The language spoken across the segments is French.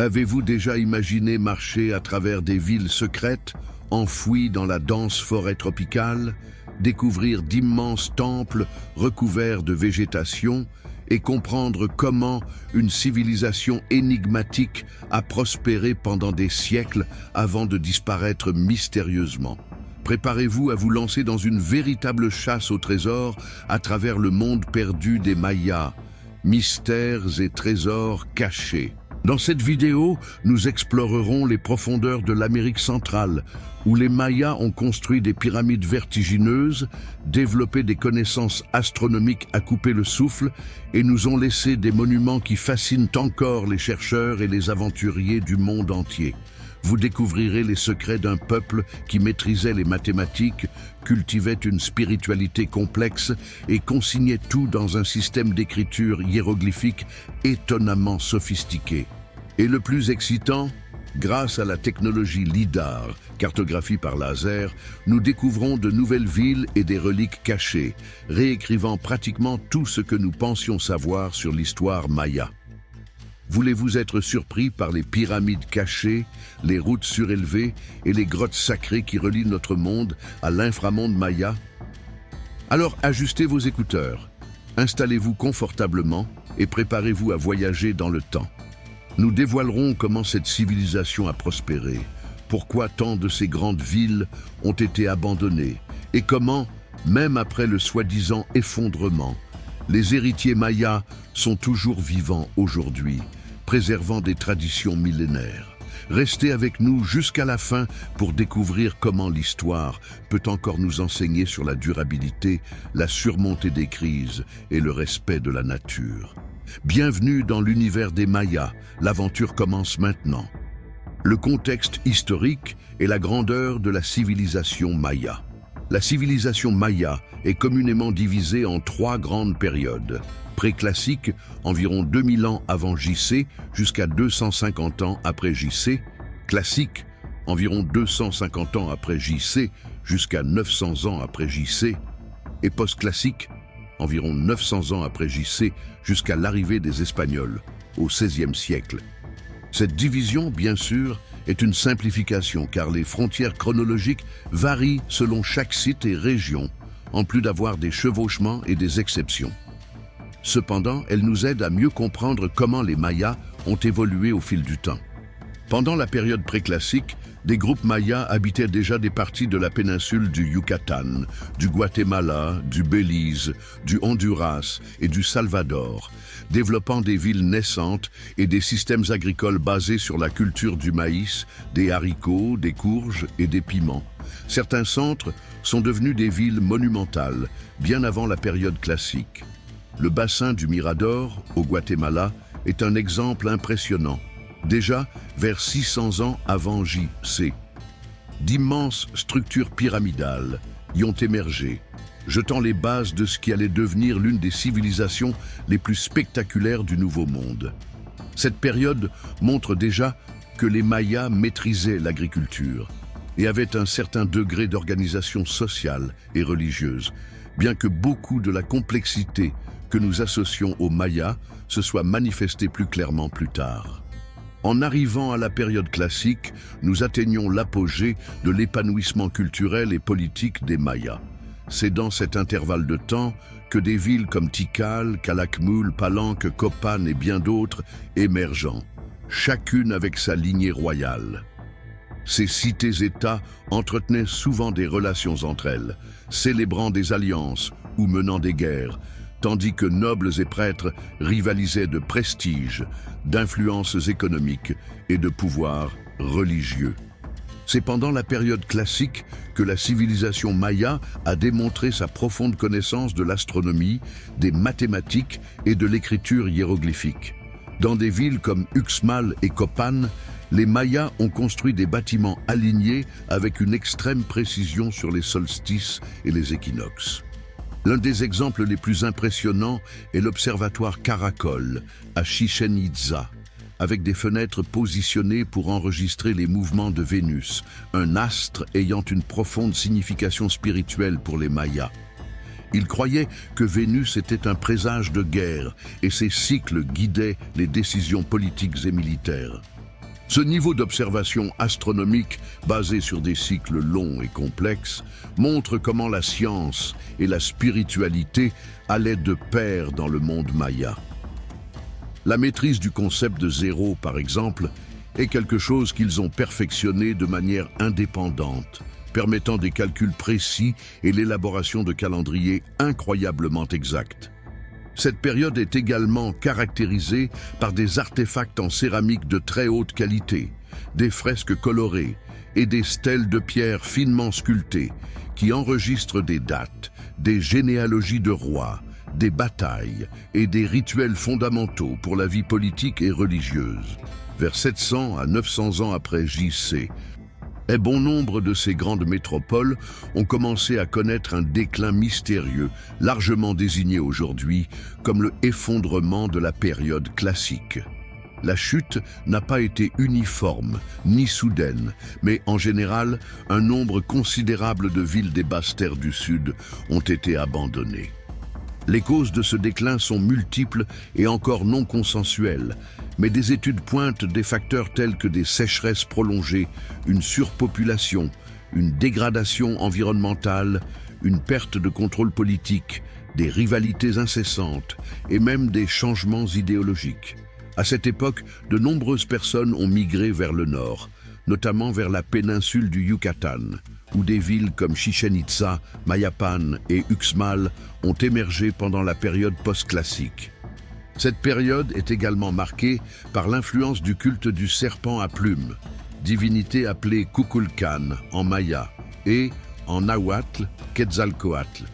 Avez-vous déjà imaginé marcher à travers des villes secrètes, enfouies dans la dense forêt tropicale, découvrir d'immenses temples recouverts de végétation et comprendre comment une civilisation énigmatique a prospéré pendant des siècles avant de disparaître mystérieusement? Préparez-vous à vous lancer dans une véritable chasse au trésor à travers le monde perdu des Mayas, mystères et trésors cachés. Dans cette vidéo, nous explorerons les profondeurs de l'Amérique centrale, où les Mayas ont construit des pyramides vertigineuses, développé des connaissances astronomiques à couper le souffle et nous ont laissé des monuments qui fascinent encore les chercheurs et les aventuriers du monde entier. Vous découvrirez les secrets d'un peuple qui maîtrisait les mathématiques, cultivait une spiritualité complexe et consignait tout dans un système d'écriture hiéroglyphique étonnamment sophistiqué. Et le plus excitant, grâce à la technologie LIDAR, cartographie par laser, nous découvrons de nouvelles villes et des reliques cachées, réécrivant pratiquement tout ce que nous pensions savoir sur l'histoire maya. Voulez-vous être surpris par les pyramides cachées, les routes surélevées et les grottes sacrées qui relient notre monde à l'inframonde maya? Alors ajustez vos écouteurs, installez-vous confortablement et préparez-vous à voyager dans le temps. Nous dévoilerons comment cette civilisation a prospéré, pourquoi tant de ces grandes villes ont été abandonnées et comment, même après le soi-disant effondrement, les héritiers mayas sont toujours vivants aujourd'hui, préservant des traditions millénaires. Restez avec nous jusqu'à la fin pour découvrir comment l'histoire peut encore nous enseigner sur la durabilité, la surmontée des crises et le respect de la nature. Bienvenue dans l'univers des Mayas, l'aventure commence maintenant. Le contexte historique est la grandeur de la civilisation maya. La civilisation maya est communément divisée en trois grandes périodes. Préclassique, environ 2000 ans avant JC, jusqu'à 250 ans après JC. Classique, environ 250 ans après JC, jusqu'à 900 ans après JC. Et post-classique, environ 900 ans après JC, jusqu'à l'arrivée des Espagnols, au XVIe siècle. Cette division, bien sûr, est une simplification car les frontières chronologiques varient selon chaque site et région, en plus d'avoir des chevauchements et des exceptions. Cependant, elle nous aide à mieux comprendre comment les Mayas ont évolué au fil du temps. Pendant la période préclassique, des groupes mayas habitaient déjà des parties de la péninsule du Yucatan, du Guatemala, du Belize, du Honduras et du Salvador, développant des villes naissantes et des systèmes agricoles basés sur la culture du maïs, des haricots, des courges et des piments. Certains centres sont devenus des villes monumentales, bien avant la période classique. Le bassin du Mirador, au Guatemala, est un exemple impressionnant. Déjà, vers 600 ans avant JC, d'immenses structures pyramidales y ont émergé, jetant les bases de ce qui allait devenir l'une des civilisations les plus spectaculaires du Nouveau Monde. Cette période montre déjà que les Mayas maîtrisaient l'agriculture et avaient un certain degré d'organisation sociale et religieuse, bien que beaucoup de la complexité que nous associons aux Mayas se soit manifestée plus clairement plus tard. En arrivant à la période classique, nous atteignons l'apogée de l'épanouissement culturel et politique des Mayas. C'est dans cet intervalle de temps que des villes comme Tikal, Calakmul, Palenque, Copan et bien d'autres émergent, chacune avec sa lignée royale. Ces cités-États entretenaient souvent des relations entre elles, célébrant des alliances ou menant des guerres, tandis que nobles et prêtres rivalisaient de prestige, d'influences économiques et de pouvoir religieux. C'est pendant la période classique que la civilisation maya a démontré sa profonde connaissance de l'astronomie, des mathématiques et de l'écriture hiéroglyphique. Dans des villes comme Uxmal et Copan, les Mayas ont construit des bâtiments alignés avec une extrême précision sur les solstices et les équinoxes. L'un des exemples les plus impressionnants est l'observatoire Caracol à Chichén Itzá, avec des fenêtres positionnées pour enregistrer les mouvements de Vénus, un astre ayant une profonde signification spirituelle pour les Mayas. Ils croyaient que Vénus était un présage de guerre et ses cycles guidaient les décisions politiques et militaires. Ce niveau d'observation astronomique, basé sur des cycles longs et complexes, montre comment la science et la spiritualité allaient de pair dans le monde maya. La maîtrise du concept de zéro, par exemple, est quelque chose qu'ils ont perfectionné de manière indépendante, permettant des calculs précis et l'élaboration de calendriers incroyablement exacts. Cette période est également caractérisée par des artefacts en céramique de très haute qualité, des fresques colorées et des stèles de pierre finement sculptées qui enregistrent des dates, des généalogies de rois, des batailles et des rituels fondamentaux pour la vie politique et religieuse. Vers 700 à 900 ans après J.C., et bon nombre de ces grandes métropoles ont commencé à connaître un déclin mystérieux, largement désigné aujourd'hui comme le effondrement de la période classique. La chute n'a pas été uniforme ni soudaine, mais en général, un nombre considérable de villes des basses terres du Sud ont été abandonnées. Les causes de ce déclin sont multiples et encore non consensuelles, mais des études pointent des facteurs tels que des sécheresses prolongées, une surpopulation, une dégradation environnementale, une perte de contrôle politique, des rivalités incessantes et même des changements idéologiques. À cette époque, de nombreuses personnes ont migré vers le nord, notamment vers la péninsule du Yucatan, où des villes comme Chichén Itzá, Mayapan et Uxmal ont émergé pendant la période post-classique. Cette période est également marquée par l'influence du culte du serpent à plumes, divinité appelée Kukulkan en maya et, en nahuatl, Quetzalcoatl.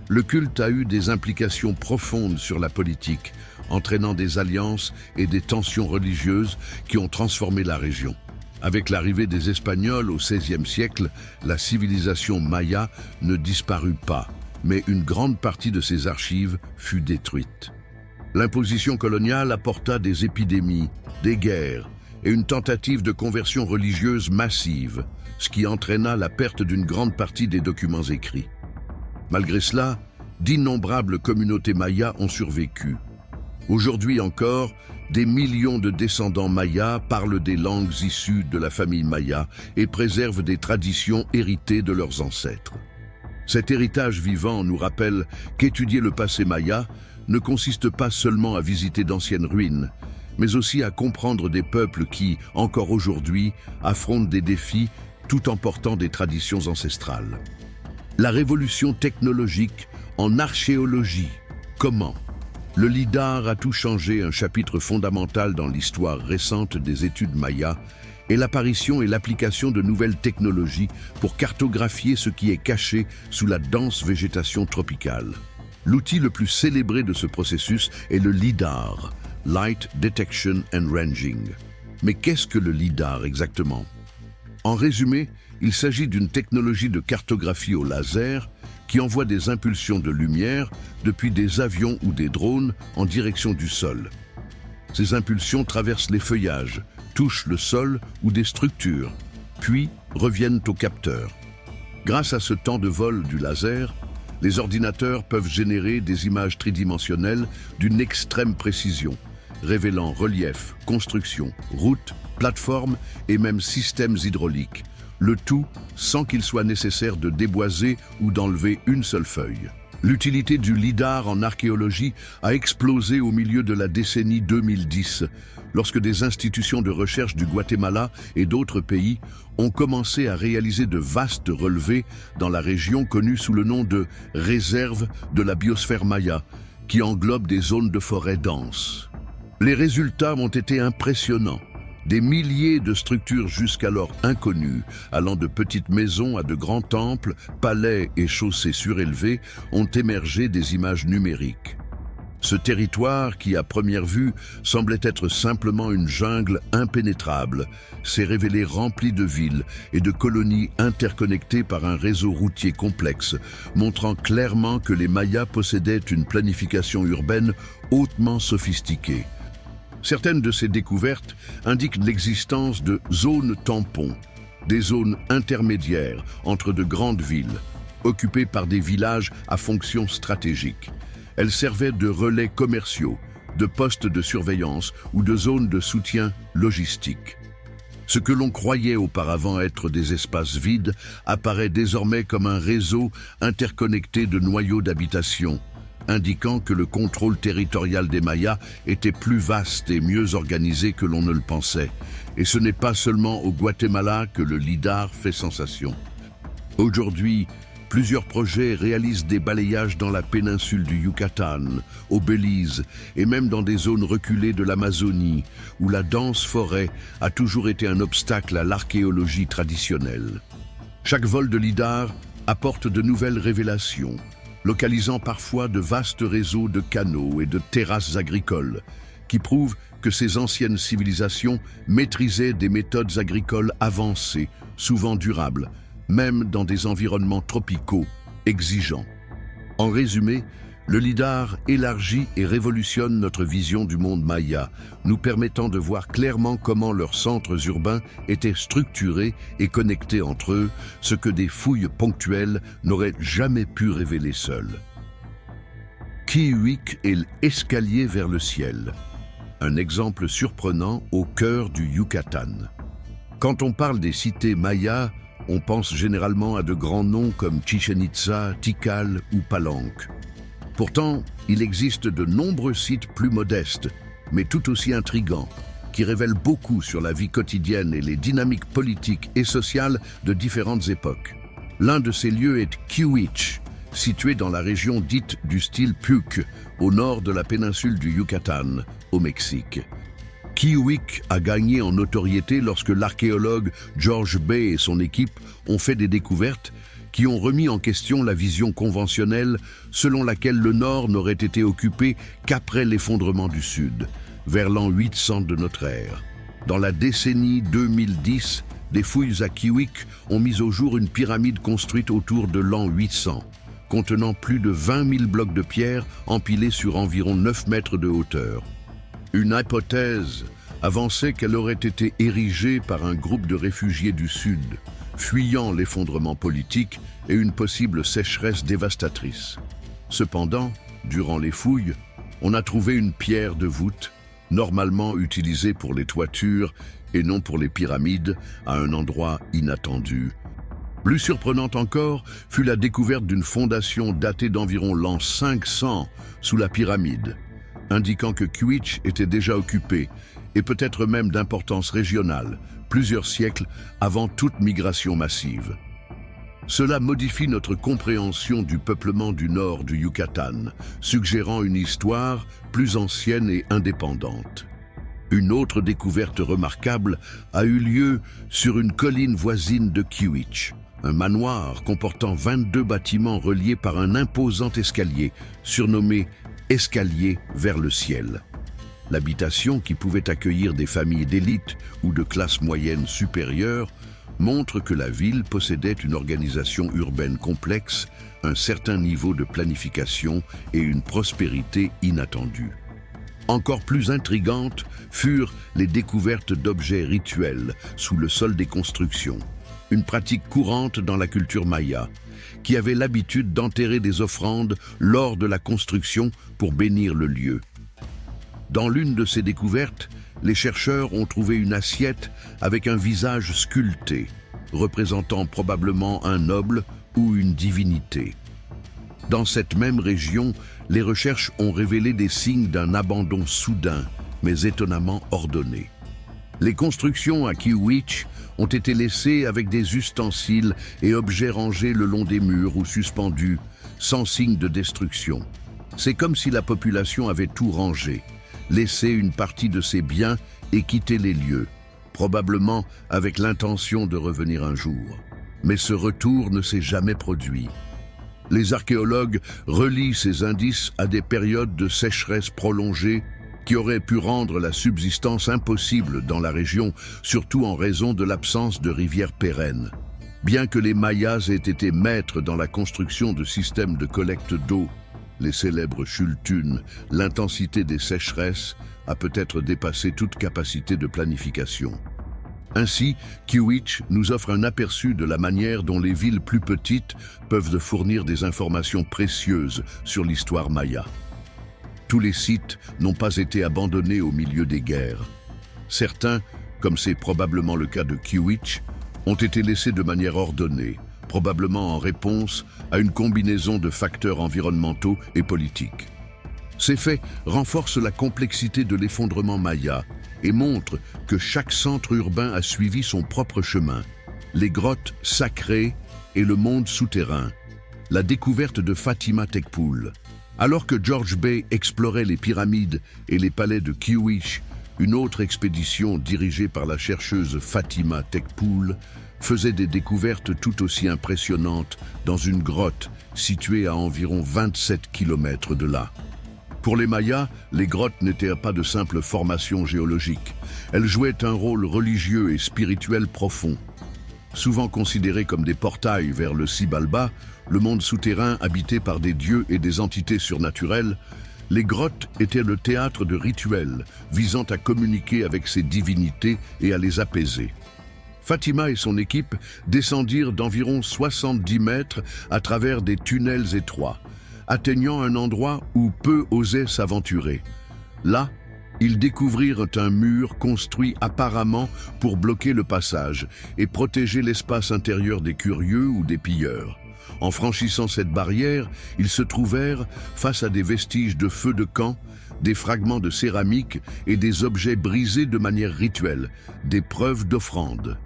Le culte a eu des implications profondes sur la politique, entraînant des alliances et des tensions religieuses qui ont transformé la région. Avec l'arrivée des Espagnols au XVIe siècle, la civilisation maya ne disparut pas, mais une grande partie de ses archives fut détruite. L'imposition coloniale apporta des épidémies, des guerres et une tentative de conversion religieuse massive, ce qui entraîna la perte d'une grande partie des documents écrits. Malgré cela, d'innombrables communautés mayas ont survécu. Aujourd'hui encore, des millions de descendants mayas parlent des langues issues de la famille maya et préservent des traditions héritées de leurs ancêtres. Cet héritage vivant nous rappelle qu'étudier le passé maya ne consiste pas seulement à visiter d'anciennes ruines, mais aussi à comprendre des peuples qui, encore aujourd'hui, affrontent des défis tout en portant des traditions ancestrales. La révolution technologique en archéologie, comment ? Le lidar a tout changé, un chapitre fondamental dans l'histoire récente des études mayas, et l'apparition et l'application de nouvelles technologies pour cartographier ce qui est caché sous la dense végétation tropicale. L'outil le plus célébré de ce processus est le lidar, Light Detection and Ranging. Mais qu'est-ce que le lidar exactement ? En résumé, il s'agit d'une technologie de cartographie au laser qui envoie des impulsions de lumière depuis des avions ou des drones en direction du sol. Ces impulsions traversent les feuillages, touchent le sol ou des structures, puis reviennent au capteur. Grâce à ce temps de vol du laser, les ordinateurs peuvent générer des images tridimensionnelles d'une extrême précision, révélant reliefs, constructions, routes, plateformes et même systèmes hydrauliques, le tout sans qu'il soit nécessaire de déboiser ou d'enlever une seule feuille. L'utilité du lidar en archéologie a explosé au milieu de la décennie 2010, lorsque des institutions de recherche du Guatemala et d'autres pays ont commencé à réaliser de vastes relevés dans la région connue sous le nom de « réserve de la biosphère maya », qui englobe des zones de forêt denses. Les résultats ont été impressionnants. Des milliers de structures jusqu'alors inconnues, allant de petites maisons à de grands temples, palais et chaussées surélevées, ont émergé des images numériques. Ce territoire, qui à première vue semblait être simplement une jungle impénétrable, s'est révélé rempli de villes et de colonies interconnectées par un réseau routier complexe, montrant clairement que les Mayas possédaient une planification urbaine hautement sophistiquée. Certaines de ces découvertes indiquent l'existence de zones tampons, des zones intermédiaires entre de grandes villes, occupées par des villages à fonction stratégique. Elles servaient de relais commerciaux, de postes de surveillance ou de zones de soutien logistique. Ce que l'on croyait auparavant être des espaces vides apparaît désormais comme un réseau interconnecté de noyaux d'habitation, indiquant que le contrôle territorial des Mayas était plus vaste et mieux organisé que l'on ne le pensait. Et ce n'est pas seulement au Guatemala que le lidar fait sensation. Aujourd'hui, plusieurs projets réalisent des balayages dans la péninsule du Yucatan, au Belize et même dans des zones reculées de l'Amazonie, où la dense forêt a toujours été un obstacle à l'archéologie traditionnelle. Chaque vol de lidar apporte de nouvelles révélations, localisant parfois de vastes réseaux de canaux et de terrasses agricoles, qui prouvent que ces anciennes civilisations maîtrisaient des méthodes agricoles avancées, souvent durables, même dans des environnements tropicaux exigeants. En résumé, le lidar élargit et révolutionne notre vision du monde maya, nous permettant de voir clairement comment leurs centres urbains étaient structurés et connectés entre eux, ce que des fouilles ponctuelles n'auraient jamais pu révéler seules. Kiuik est l'escalier vers le ciel, un exemple surprenant au cœur du Yucatan. Quand on parle des cités mayas, on pense généralement à de grands noms comme Chichén Itzá, Tikal ou Palenque. Pourtant, il existe de nombreux sites plus modestes, mais tout aussi intrigants, qui révèlent beaucoup sur la vie quotidienne et les dynamiques politiques et sociales de différentes époques. L'un de ces lieux est Kiuich, situé dans la région dite du style Puc, au nord de la péninsule du Yucatan, au Mexique. Kiuik a gagné en notoriété lorsque l'archéologue George Bay et son équipe ont fait des découvertes qui ont remis en question la vision conventionnelle selon laquelle le Nord n'aurait été occupé qu'après l'effondrement du Sud, vers l'an 800 de notre ère. Dans la décennie 2010, des fouilles à Kiuik ont mis au jour une pyramide construite autour de l'an 800, contenant plus de 20 000 blocs de pierre empilés sur environ 9 mètres de hauteur. Une hypothèse avançait qu'elle aurait été érigée par un groupe de réfugiés du Sud, fuyant l'effondrement politique et une possible sécheresse dévastatrice. Cependant, durant les fouilles, on a trouvé une pierre de voûte, normalement utilisée pour les toitures et non pour les pyramides, à un endroit inattendu. Plus surprenante encore fut la découverte d'une fondation datée d'environ l'an 500 sous la pyramide, indiquant que Kiuich était déjà occupé, et peut-être même d'importance régionale, plusieurs siècles avant toute migration massive. Cela modifie notre compréhension du peuplement du nord du Yucatan, suggérant une histoire plus ancienne et indépendante. Une autre découverte remarquable a eu lieu sur une colline voisine de Kiuich, un manoir comportant 22 bâtiments reliés par un imposant escalier, surnommé escalier vers le ciel. L'habitation, qui pouvait accueillir des familles d'élite ou de classe moyenne supérieure, montre que la ville possédait une organisation urbaine complexe, un certain niveau de planification et une prospérité inattendue. Encore plus intrigantes furent les découvertes d'objets rituels sous le sol des constructions, une pratique courante dans la culture maya, qui avait l'habitude d'enterrer des offrandes lors de la construction pour bénir le lieu. Dans l'une de ces découvertes, les chercheurs ont trouvé une assiette avec un visage sculpté, représentant probablement un noble ou une divinité. Dans cette même région, les recherches ont révélé des signes d'un abandon soudain, mais étonnamment ordonné. Les constructions à Kiuich ont été laissées avec des ustensiles et objets rangés le long des murs ou suspendus, sans signe de destruction. C'est comme si la population avait tout rangé, laissé une partie de ses biens et quitté les lieux, probablement avec l'intention de revenir un jour. Mais ce retour ne s'est jamais produit. Les archéologues relient ces indices à des périodes de sécheresse prolongée qui auraient pu rendre la subsistance impossible dans la région, surtout en raison de l'absence de rivières pérennes. Bien que les Mayas aient été maîtres dans la construction de systèmes de collecte d'eau, les célèbres chultunes, l'intensité des sécheresses a peut-être dépassé toute capacité de planification. Ainsi, Kiuich nous offre un aperçu de la manière dont les villes plus petites peuvent fournir des informations précieuses sur l'histoire maya. Tous les sites n'ont pas été abandonnés au milieu des guerres. Certains, comme c'est probablement le cas de Kiewich, ont été laissés de manière ordonnée, probablement en réponse à une combinaison de facteurs environnementaux et politiques. Ces faits renforcent la complexité de l'effondrement maya et montrent que chaque centre urbain a suivi son propre chemin. Les grottes sacrées et le monde souterrain. La découverte de Fatima Tekpoul. Alors que George Bey explorait les pyramides et les palais de Kiewich, une autre expédition dirigée par la chercheuse Fatima Tekpoul faisait des découvertes tout aussi impressionnantes dans une grotte située à environ 27 km de là. Pour les Mayas, les grottes n'étaient pas de simples formations géologiques. Elles jouaient un rôle religieux et spirituel profond. Souvent considérées comme des portails vers le Xibalba, le monde souterrain habité par des dieux et des entités surnaturelles, les grottes étaient le théâtre de rituels visant à communiquer avec ces divinités et à les apaiser. Fatima et son équipe descendirent d'environ 70 mètres à travers des tunnels étroits, atteignant un endroit où peu osaient s'aventurer. Là, ils découvrirent un mur construit apparemment pour bloquer le passage et protéger l'espace intérieur des curieux ou des pilleurs. En franchissant cette barrière, ils se trouvèrent face à des vestiges de feux de camp, des fragments de céramique et des objets brisés de manière rituelle, des preuves d'offrande.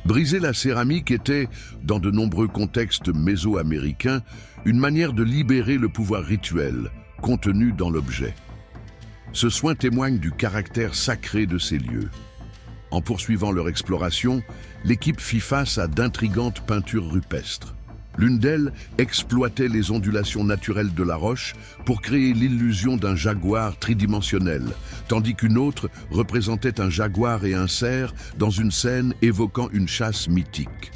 Briser la céramique était, dans de nombreux contextes mésoaméricains, une manière de libérer le pouvoir rituel contenu dans l'objet. Ce soin témoigne du caractère sacré de ces lieux. En poursuivant leur exploration, l'équipe fit face à d'intrigantes peintures rupestres. L'une d'elles exploitait les ondulations naturelles de la roche pour créer l'illusion d'un jaguar tridimensionnel, tandis qu'une autre représentait un jaguar et un cerf dans une scène évoquant une chasse mythique.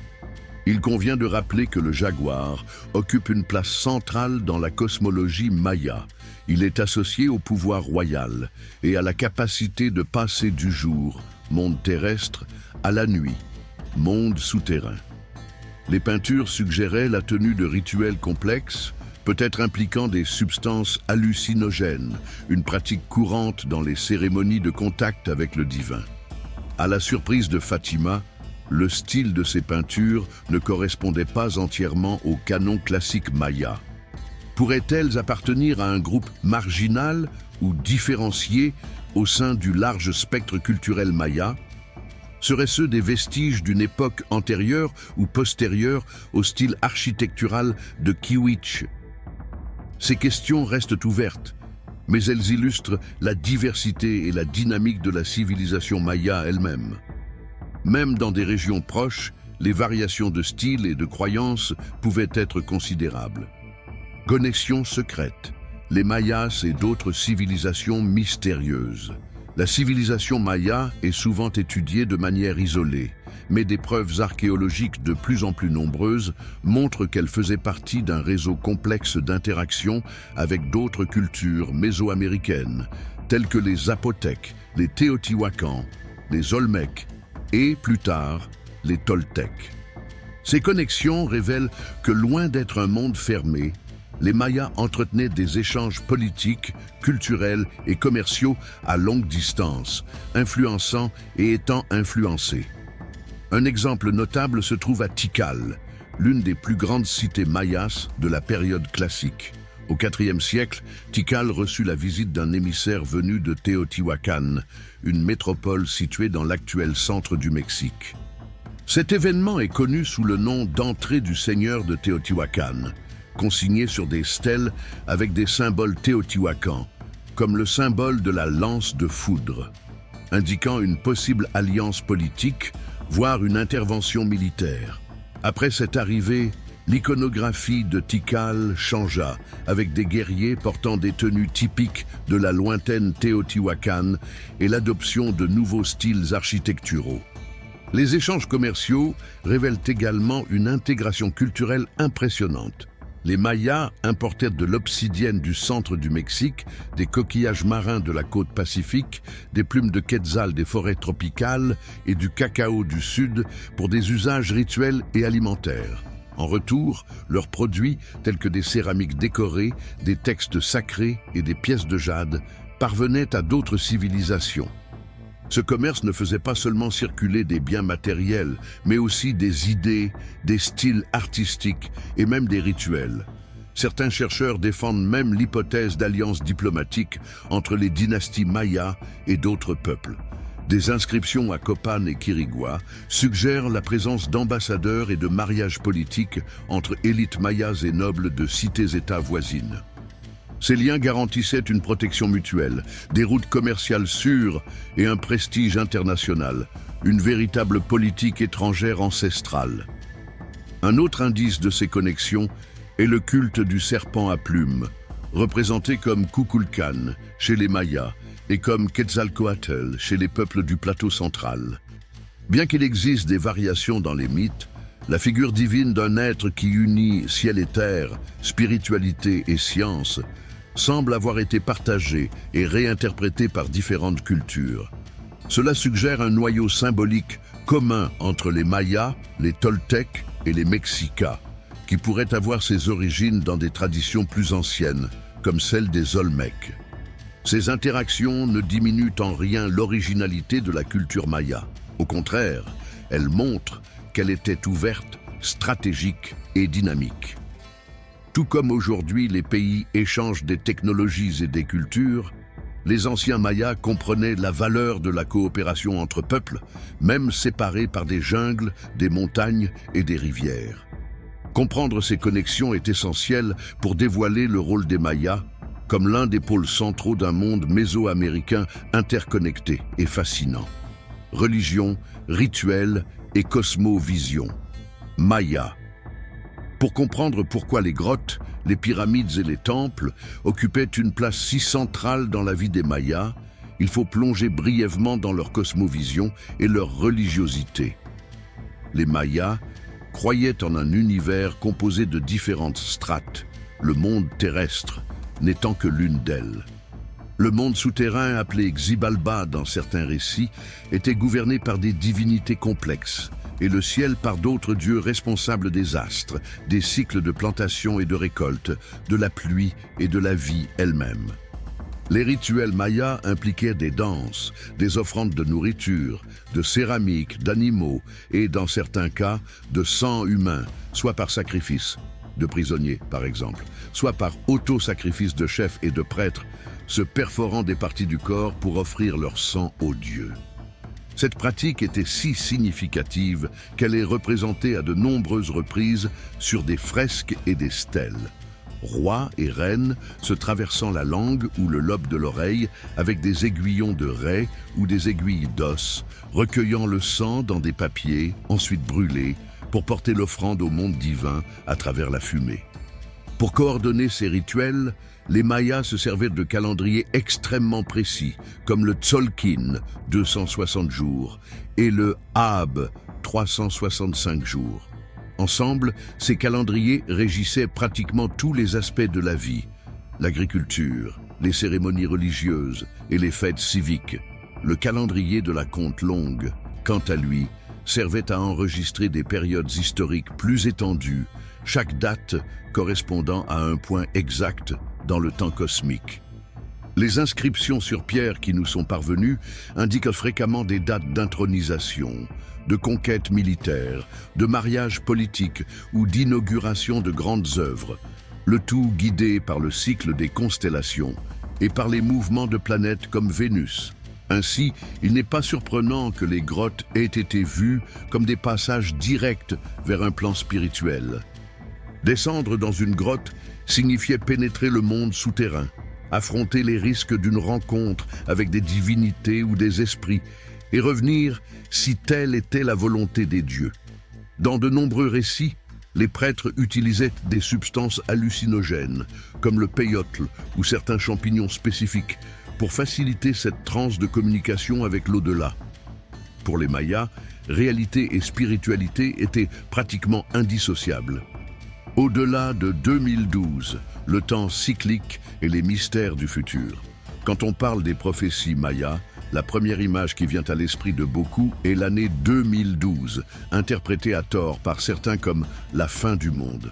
Il convient de rappeler que le jaguar occupe une place centrale dans la cosmologie maya. Il est associé au pouvoir royal et à la capacité de passer du jour, monde terrestre, à la nuit, monde souterrain. Les peintures suggéraient la tenue de rituels complexes, peut-être impliquant des substances hallucinogènes, une pratique courante dans les cérémonies de contact avec le divin. À la surprise de Fatima, le style de ces peintures ne correspondait pas entièrement au canon classique maya. Pourraient-elles appartenir à un groupe marginal ou différencié au sein du large spectre culturel maya? Seraient-ce des vestiges d'une époque antérieure ou postérieure au style architectural de Kiewich? Ces questions restent ouvertes, mais elles illustrent la diversité et la dynamique de la civilisation maya elle-même. Même dans des régions proches, les variations de style et de croyances pouvaient être considérables. Connexion secrète, les Mayas et d'autres civilisations mystérieuses. La civilisation maya est souvent étudiée de manière isolée, mais des preuves archéologiques de plus en plus nombreuses montrent qu'elle faisait partie d'un réseau complexe d'interactions avec d'autres cultures mésoaméricaines, telles que les Zapotèques, les Téotihuacans, les Olmèques et, plus tard, les Toltèques. Ces connexions révèlent que loin d'être un monde fermé, les Mayas entretenaient des échanges politiques, culturels et commerciaux à longue distance, influençant et étant influencés. Un exemple notable se trouve à Tikal, l'une des plus grandes cités mayas de la période classique. Au IVe siècle, Tikal reçut la visite d'un émissaire venu de Téotihuacan, une métropole située dans l'actuel centre du Mexique. Cet événement est connu sous le nom d'entrée du seigneur de Téotihuacan, consigné sur des stèles avec des symboles téotihuacans, comme le symbole de la lance de foudre, indiquant une possible alliance politique, voire une intervention militaire. Après cette arrivée, l'iconographie de Tikal changea, avec des guerriers portant des tenues typiques de la lointaine Téotihuacan et l'adoption de nouveaux styles architecturaux. Les échanges commerciaux révèlent également une intégration culturelle impressionnante. Les Mayas importèrent de l'obsidienne du centre du Mexique, des coquillages marins de la côte pacifique, des plumes de quetzal des forêts tropicales et du cacao du sud pour des usages rituels et alimentaires. En retour, leurs produits, tels que des céramiques décorées, des textes sacrés et des pièces de jade, parvenaient à d'autres civilisations. Ce commerce ne faisait pas seulement circuler des biens matériels, mais aussi des idées, des styles artistiques et même des rituels. Certains chercheurs défendent même l'hypothèse d'alliances diplomatiques entre les dynasties mayas et d'autres peuples. Des inscriptions à Copan et Quirigua suggèrent la présence d'ambassadeurs et de mariages politiques entre élites mayas et nobles de cités-États voisines. Ces liens garantissaient une protection mutuelle, des routes commerciales sûres et un prestige international, une véritable politique étrangère ancestrale. Un autre indice de ces connexions est le culte du serpent à plumes, représenté comme Kukulkan chez les Mayas et comme Quetzalcoatl chez les peuples du plateau central. Bien qu'il existe des variations dans les mythes, la figure divine d'un être qui unit ciel et terre, spiritualité et science, semble avoir été partagée et réinterprétée par différentes cultures. Cela suggère un noyau symbolique commun entre les Mayas, les Toltecs et les Mexicas, qui pourrait avoir ses origines dans des traditions plus anciennes, comme celle des Olmecs. Ces interactions ne diminuent en rien l'originalité de la culture maya. Au contraire, elles montrent qu'elle était ouverte, stratégique et dynamique. Tout comme aujourd'hui les pays échangent des technologies et des cultures, les anciens Mayas comprenaient la valeur de la coopération entre peuples, même séparés par des jungles, des montagnes et des rivières. Comprendre ces connexions est essentiel pour dévoiler le rôle des Mayas comme l'un des pôles centraux d'un monde mésoaméricain interconnecté et fascinant. Religion, rituel et cosmovision. Maya. Pour comprendre pourquoi les grottes, les pyramides et les temples occupaient une place si centrale dans la vie des Mayas, il faut plonger brièvement dans leur cosmovision et leur religiosité. Les Mayas croyaient en un univers composé de différentes strates, le monde terrestre n'étant que l'une d'elles. Le monde souterrain, appelé Xibalba dans certains récits, était gouverné par des divinités complexes, et le ciel par d'autres dieux responsables des astres, des cycles de plantation et de récolte, de la pluie et de la vie elle-même. Les rituels mayas impliquaient des danses, des offrandes de nourriture, de céramique, d'animaux et, dans certains cas, de sang humain, soit par sacrifice de prisonniers par exemple, soit par auto-sacrifice de chefs et de prêtres, se perforant des parties du corps pour offrir leur sang aux dieux. Cette pratique était si significative qu'elle est représentée à de nombreuses reprises sur des fresques et des stèles. Rois et reines se traversant la langue ou le lobe de l'oreille avec des aiguillons de raie ou des aiguilles d'os, recueillant le sang dans des papiers, ensuite brûlés, pour porter l'offrande au monde divin à travers la fumée. Pour coordonner ces rituels, les Mayas se servaient de calendriers extrêmement précis, comme le Tzolk'in, 260 jours, et le Ab, 365 jours. Ensemble, ces calendriers régissaient pratiquement tous les aspects de la vie, l'agriculture, les cérémonies religieuses et les fêtes civiques. Le calendrier de la compte longue, quant à lui, servait à enregistrer des périodes historiques plus étendues, chaque date correspondant à un point exact dans le temps cosmique. Les inscriptions sur pierre qui nous sont parvenues indiquent fréquemment des dates d'intronisation, de conquêtes militaires, de mariages politiques ou d'inauguration de grandes œuvres, le tout guidé par le cycle des constellations et par les mouvements de planètes comme Vénus. Ainsi, il n'est pas surprenant que les grottes aient été vues comme des passages directs vers un plan spirituel. Descendre dans une grotte signifiait pénétrer le monde souterrain, affronter les risques d'une rencontre avec des divinités ou des esprits, et revenir si telle était la volonté des dieux. Dans de nombreux récits, les prêtres utilisaient des substances hallucinogènes, comme le peyote ou certains champignons spécifiques, pour faciliter cette transe de communication avec l'au-delà. Pour les Mayas, réalité et spiritualité étaient pratiquement indissociables. Au-delà de 2012, le temps cyclique et les mystères du futur. Quand on parle des prophéties mayas, la première image qui vient à l'esprit de beaucoup est l'année 2012, interprétée à tort par certains comme la fin du monde.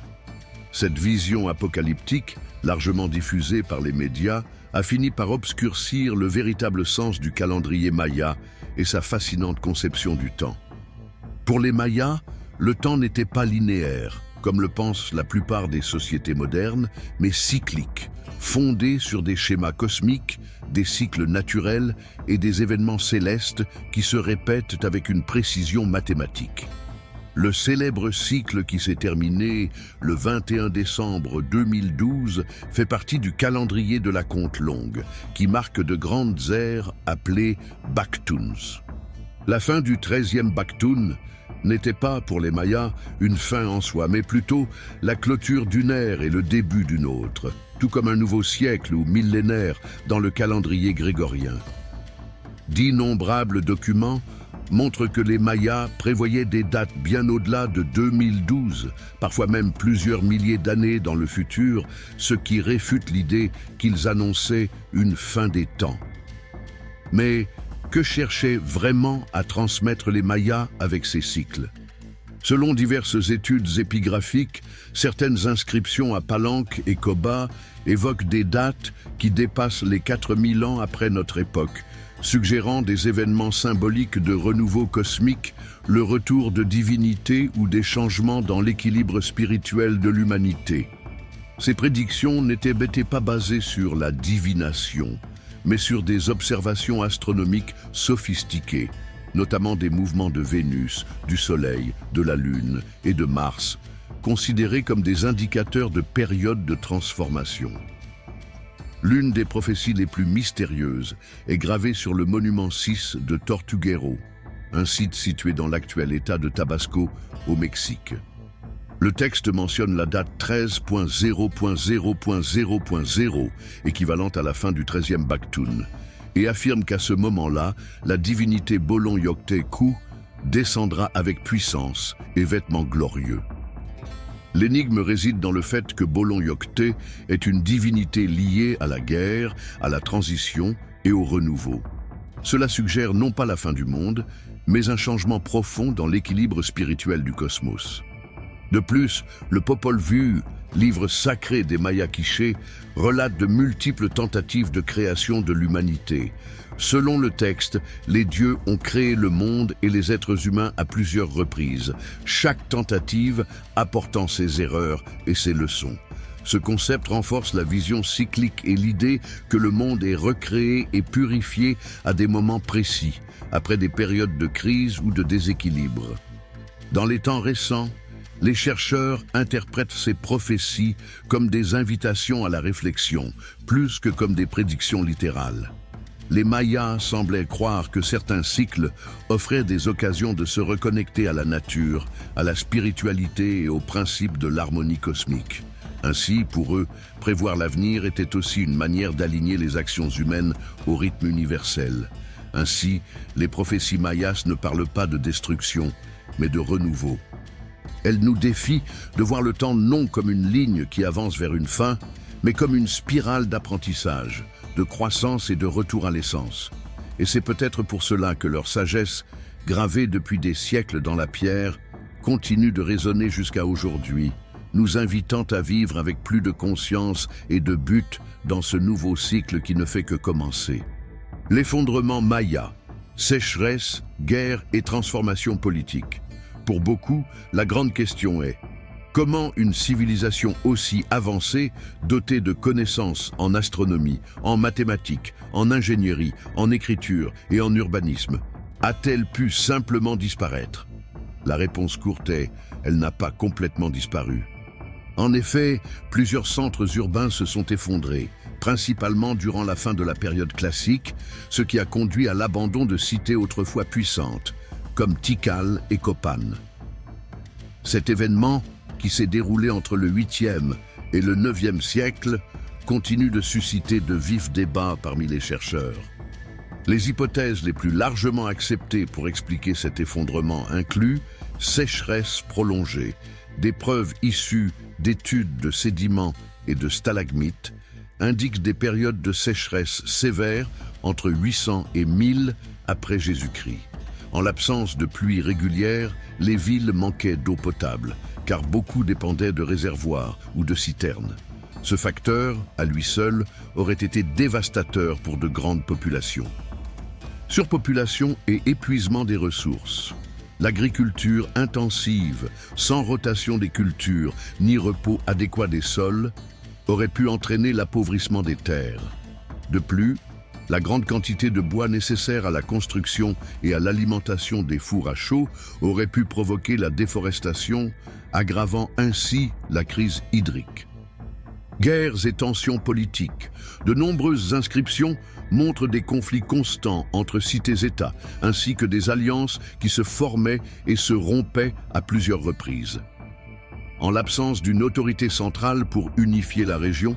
Cette vision apocalyptique, largement diffusée par les médias, a fini par obscurcir le véritable sens du calendrier maya et sa fascinante conception du temps. Pour les Mayas, le temps n'était pas linéaire, comme le pensent la plupart des sociétés modernes, mais cyclique, fondé sur des schémas cosmiques, des cycles naturels et des événements célestes qui se répètent avec une précision mathématique. Le célèbre cycle qui s'est terminé le 21 décembre 2012 fait partie du calendrier de la conte longue, qui marque de grandes ères appelées Baktuns. La fin du 13e Baktun n'était pas, pour les Mayas, une fin en soi, mais plutôt la clôture d'une ère et le début d'une autre, tout comme un nouveau siècle ou millénaire dans le calendrier grégorien. D'innombrables documents montrent que les Mayas prévoyaient des dates bien au-delà de 2012, parfois même plusieurs milliers d'années dans le futur, ce qui réfute l'idée qu'ils annonçaient une fin des temps. Mais que cherchaient vraiment à transmettre les Mayas avec ces cycles? Selon diverses études épigraphiques, certaines inscriptions à Palenque et Coba évoquent des dates qui dépassent les 4000 ans après notre époque, suggérant des événements symboliques de renouveau cosmique, le retour de divinités ou des changements dans l'équilibre spirituel de l'humanité. Ces prédictions n'étaient pas basées sur la divination, mais sur des observations astronomiques sophistiquées, notamment des mouvements de Vénus, du Soleil, de la Lune et de Mars, considérés comme des indicateurs de périodes de transformation. L'une des prophéties les plus mystérieuses est gravée sur le monument 6 de Tortuguero, un site situé dans l'actuel état de Tabasco, au Mexique. Le texte mentionne la date 13.0.0.0.0, équivalente à la fin du 13e Baktun, et affirme qu'à ce moment-là, la divinité Bolon Yokte Ku descendra avec puissance et vêtements glorieux. L'énigme réside dans le fait que Bolon Yokte est une divinité liée à la guerre, à la transition et au renouveau. Cela suggère non pas la fin du monde, mais un changement profond dans l'équilibre spirituel du cosmos. De plus, le Popol Vuh, livre sacré des Mayas Quichés, relate de multiples tentatives de création de l'humanité. Selon le texte, les dieux ont créé le monde et les êtres humains à plusieurs reprises, chaque tentative apportant ses erreurs et ses leçons. Ce concept renforce la vision cyclique et l'idée que le monde est recréé et purifié à des moments précis, après des périodes de crise ou de déséquilibre. Dans les temps récents, les chercheurs interprètent ces prophéties comme des invitations à la réflexion, plus que comme des prédictions littérales. Les Mayas semblaient croire que certains cycles offraient des occasions de se reconnecter à la nature, à la spiritualité et aux principes de l'harmonie cosmique. Ainsi, pour eux, prévoir l'avenir était aussi une manière d'aligner les actions humaines au rythme universel. Ainsi, les prophéties mayas ne parlent pas de destruction, mais de renouveau. Elles nous défient de voir le temps non comme une ligne qui avance vers une fin, mais comme une spirale d'apprentissage, de croissance et de retour à l'essence. Et c'est peut-être pour cela que leur sagesse, gravée depuis des siècles dans la pierre, continue de résonner jusqu'à aujourd'hui, nous invitant à vivre avec plus de conscience et de but dans ce nouveau cycle qui ne fait que commencer. L'effondrement maya, sécheresse, guerre et transformation politique. Pour beaucoup, la grande question est: comment une civilisation aussi avancée, dotée de connaissances en astronomie, en mathématiques, en ingénierie, en écriture et en urbanisme, a-t-elle pu simplement disparaître? La réponse courte est: elle n'a pas complètement disparu. En effet, plusieurs centres urbains se sont effondrés, principalement durant la fin de la période classique, ce qui a conduit à l'abandon de cités autrefois puissantes, comme Tikal et Copan. Cet événement, qui s'est déroulé entre le 8e et le 9e siècle, continue de susciter de vifs débats parmi les chercheurs. Les hypothèses les plus largement acceptées pour expliquer cet effondrement incluent sécheresse prolongée, des preuves issues d'études de sédiments et de stalagmites, indiquent des périodes de sécheresse sévères entre 800 et 1000 après Jésus-Christ. En l'absence de pluies régulières, les villes manquaient d'eau potable, car beaucoup dépendaient de réservoirs ou de citernes. Ce facteur, à lui seul, aurait été dévastateur pour de grandes populations. Surpopulation et épuisement des ressources. L'agriculture intensive, sans rotation des cultures, ni repos adéquat des sols, aurait pu entraîner l'appauvrissement des terres. De plus, la grande quantité de bois nécessaire à la construction et à l'alimentation des fours à chaud aurait pu provoquer la déforestation, aggravant ainsi la crise hydrique. Guerres et tensions politiques. De nombreuses inscriptions montrent des conflits constants entre cités-États, ainsi que des alliances qui se formaient et se rompaient à plusieurs reprises. En l'absence d'une autorité centrale pour unifier la région,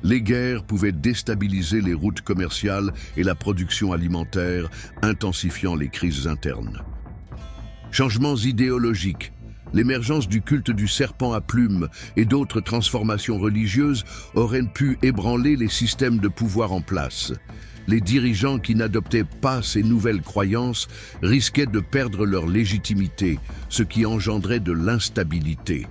les guerres pouvaient déstabiliser les routes commerciales et la production alimentaire, intensifiant les crises internes. Changements idéologiques. L'émergence du culte du serpent à plumes et d'autres transformations religieuses auraient pu ébranler les systèmes de pouvoir en place. Les dirigeants qui n'adoptaient pas ces nouvelles croyances risquaient de perdre leur légitimité, ce qui engendrait de l'instabilité.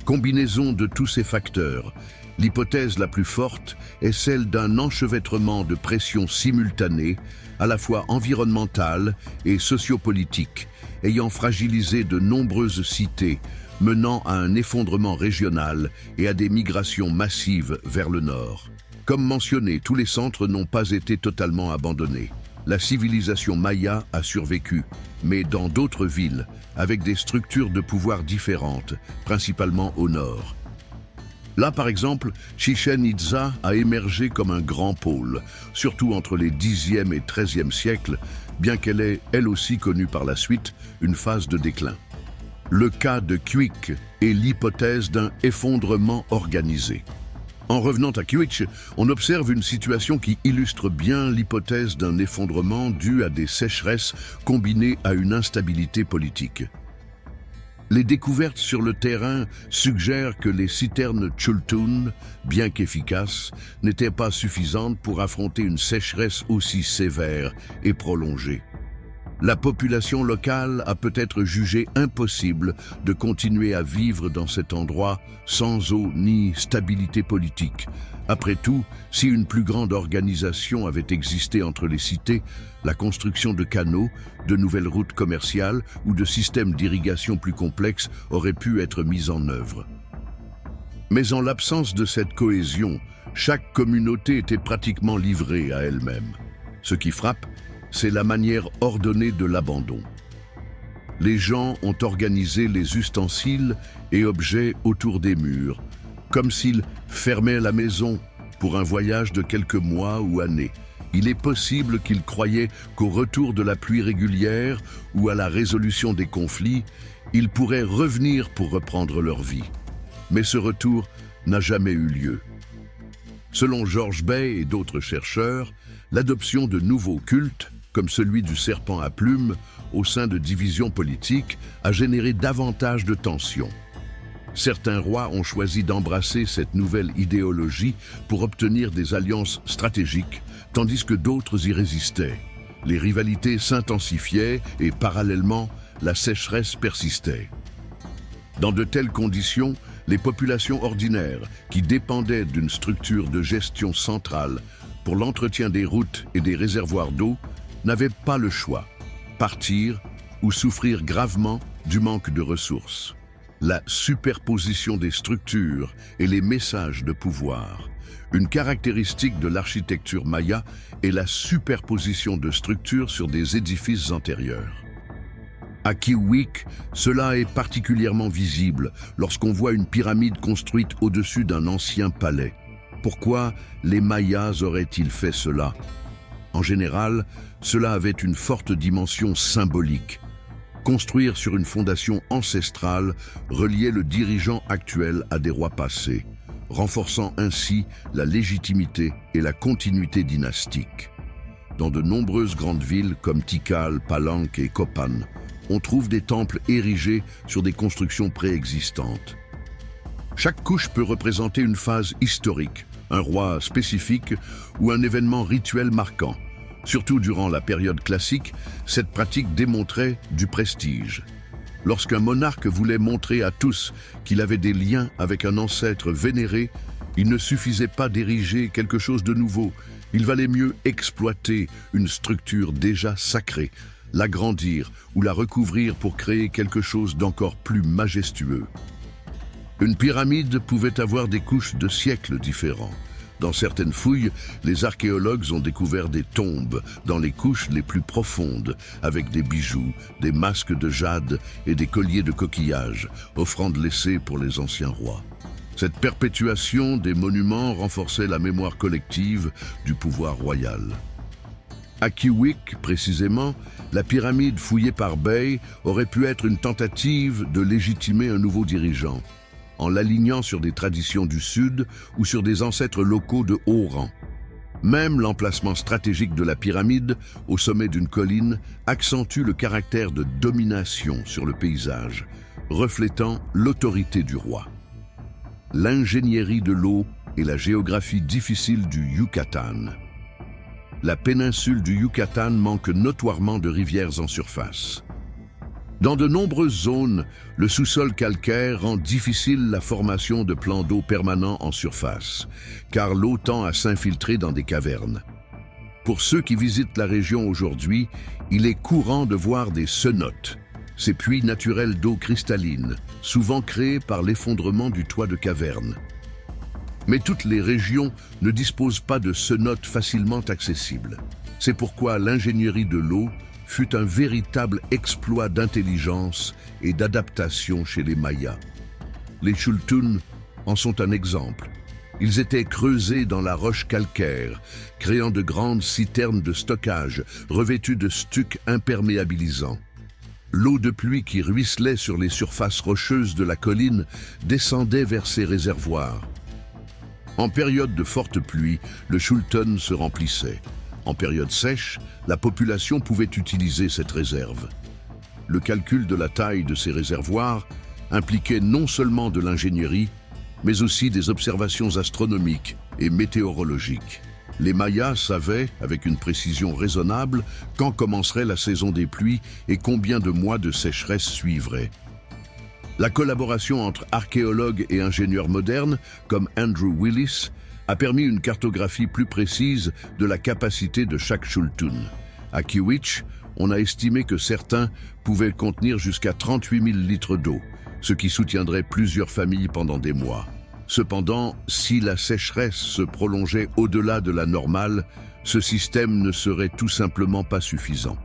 Combinaison de tous ces facteurs, l'hypothèse la plus forte est celle d'un enchevêtrement de pressions simultanées, à la fois environnementales et sociopolitiques, ayant fragilisé de nombreuses cités, menant à un effondrement régional et à des migrations massives vers le nord. Comme mentionné, tous les centres n'ont pas été totalement abandonnés. La civilisation maya a survécu, mais dans d'autres villes, avec des structures de pouvoir différentes, principalement au nord. Là, par exemple, Chichén Itzá a émergé comme un grand pôle, surtout entre les Xe et XIIIe siècles, bien qu'elle ait, elle aussi, connu par la suite une phase de déclin. Le cas de Cuic est l'hypothèse d'un effondrement organisé. En revenant à Cuich, on observe une situation qui illustre bien l'hypothèse d'un effondrement dû à des sécheresses combinées à une instabilité politique. Les découvertes sur le terrain suggèrent que les citernes Chultun, bien qu'efficaces, n'étaient pas suffisantes pour affronter une sécheresse aussi sévère et prolongée. La population locale a peut-être jugé impossible de continuer à vivre dans cet endroit sans eau ni stabilité politique. Après tout, si une plus grande organisation avait existé entre les cités, la construction de canaux, de nouvelles routes commerciales ou de systèmes d'irrigation plus complexes aurait pu être mise en œuvre. Mais en l'absence de cette cohésion, chaque communauté était pratiquement livrée à elle-même. Ce qui frappe, c'est la manière ordonnée de l'abandon. Les gens ont organisé les ustensiles et objets autour des murs, comme s'ils fermaient la maison pour un voyage de quelques mois ou années. Il est possible qu'ils croyaient qu'au retour de la pluie régulière ou à la résolution des conflits, ils pourraient revenir pour reprendre leur vie. Mais ce retour n'a jamais eu lieu. Selon George Bay et d'autres chercheurs, l'adoption de nouveaux cultes, comme celui du serpent à plumes, au sein de divisions politiques, a généré davantage de tensions. Certains rois ont choisi d'embrasser cette nouvelle idéologie pour obtenir des alliances stratégiques, tandis que d'autres y résistaient. Les rivalités s'intensifiaient et, parallèlement, la sécheresse persistait. Dans de telles conditions, les populations ordinaires, qui dépendaient d'une structure de gestion centrale pour l'entretien des routes et des réservoirs d'eau, n'avaient pas le choix, partir ou souffrir gravement du manque de ressources. La superposition des structures et les messages de pouvoir. Une caractéristique de l'architecture maya est la superposition de structures sur des édifices antérieurs. À Kiwik, cela est particulièrement visible lorsqu'on voit une pyramide construite au-dessus d'un ancien palais. Pourquoi les Mayas auraient-ils fait cela? En général, cela avait une forte dimension symbolique. Construire sur une fondation ancestrale reliait le dirigeant actuel à des rois passés, renforçant ainsi la légitimité et la continuité dynastique. Dans de nombreuses grandes villes comme Tikal, Palenque et Copan, on trouve des temples érigés sur des constructions préexistantes. Chaque couche peut représenter une phase historique, un roi spécifique ou un événement rituel marquant. Surtout durant la période classique, cette pratique démontrait du prestige. Lorsqu'un monarque voulait montrer à tous qu'il avait des liens avec un ancêtre vénéré, il ne suffisait pas d'ériger quelque chose de nouveau, Il valait mieux exploiter une structure déjà sacrée, l'agrandir ou la recouvrir pour créer quelque chose d'encore plus majestueux. Une pyramide pouvait avoir des couches de siècles différents. Dans certaines fouilles, les archéologues ont découvert des tombes dans les couches les plus profondes, avec des bijoux, des masques de jade et des colliers de coquillages, offrandes laissées pour les anciens rois. Cette perpétuation des monuments renforçait la mémoire collective du pouvoir royal. À Kiwik, précisément, la pyramide fouillée par Bey aurait pu être une tentative de légitimer un nouveau dirigeant, en l'alignant sur des traditions du Sud ou sur des ancêtres locaux de haut rang. Même l'emplacement stratégique de la pyramide, au sommet d'une colline, accentue le caractère de domination sur le paysage, reflétant l'autorité du roi. L'ingénierie de l'eau et la géographie difficile du Yucatan. La péninsule du Yucatan manque notoirement de rivières en surface. Dans de nombreuses zones, le sous-sol calcaire rend difficile la formation de plans d'eau permanents en surface, car l'eau tend à s'infiltrer dans des cavernes. Pour ceux qui visitent la région aujourd'hui, il est courant de voir des cenotes, ces puits naturels d'eau cristalline, souvent créés par l'effondrement du toit de caverne. Mais toutes les régions ne disposent pas de cenotes facilement accessibles. C'est pourquoi l'ingénierie de l'eau fut un véritable exploit d'intelligence et d'adaptation chez les Mayas. Les Chultun en sont un exemple. Ils étaient creusés dans la roche calcaire, créant de grandes citernes de stockage revêtues de stucs imperméabilisants. L'eau de pluie qui ruisselait sur les surfaces rocheuses de la colline descendait vers ces réservoirs. En période de forte pluie, le Chultun se remplissait. En période sèche, la population pouvait utiliser cette réserve. Le calcul de la taille de ces réservoirs impliquait non seulement de l'ingénierie, mais aussi des observations astronomiques et météorologiques. Les Mayas savaient, avec une précision raisonnable, quand commencerait la saison des pluies et combien de mois de sécheresse suivraient. La collaboration entre archéologues et ingénieurs modernes, comme Andrew Willis, a permis une cartographie plus précise de la capacité de chaque Chultun. À Kiwik, on a estimé que certains pouvaient contenir jusqu'à 38 000 litres d'eau, ce qui soutiendrait plusieurs familles pendant des mois. Cependant, si la sécheresse se prolongeait au-delà de la normale, ce système ne serait tout simplement pas suffisant.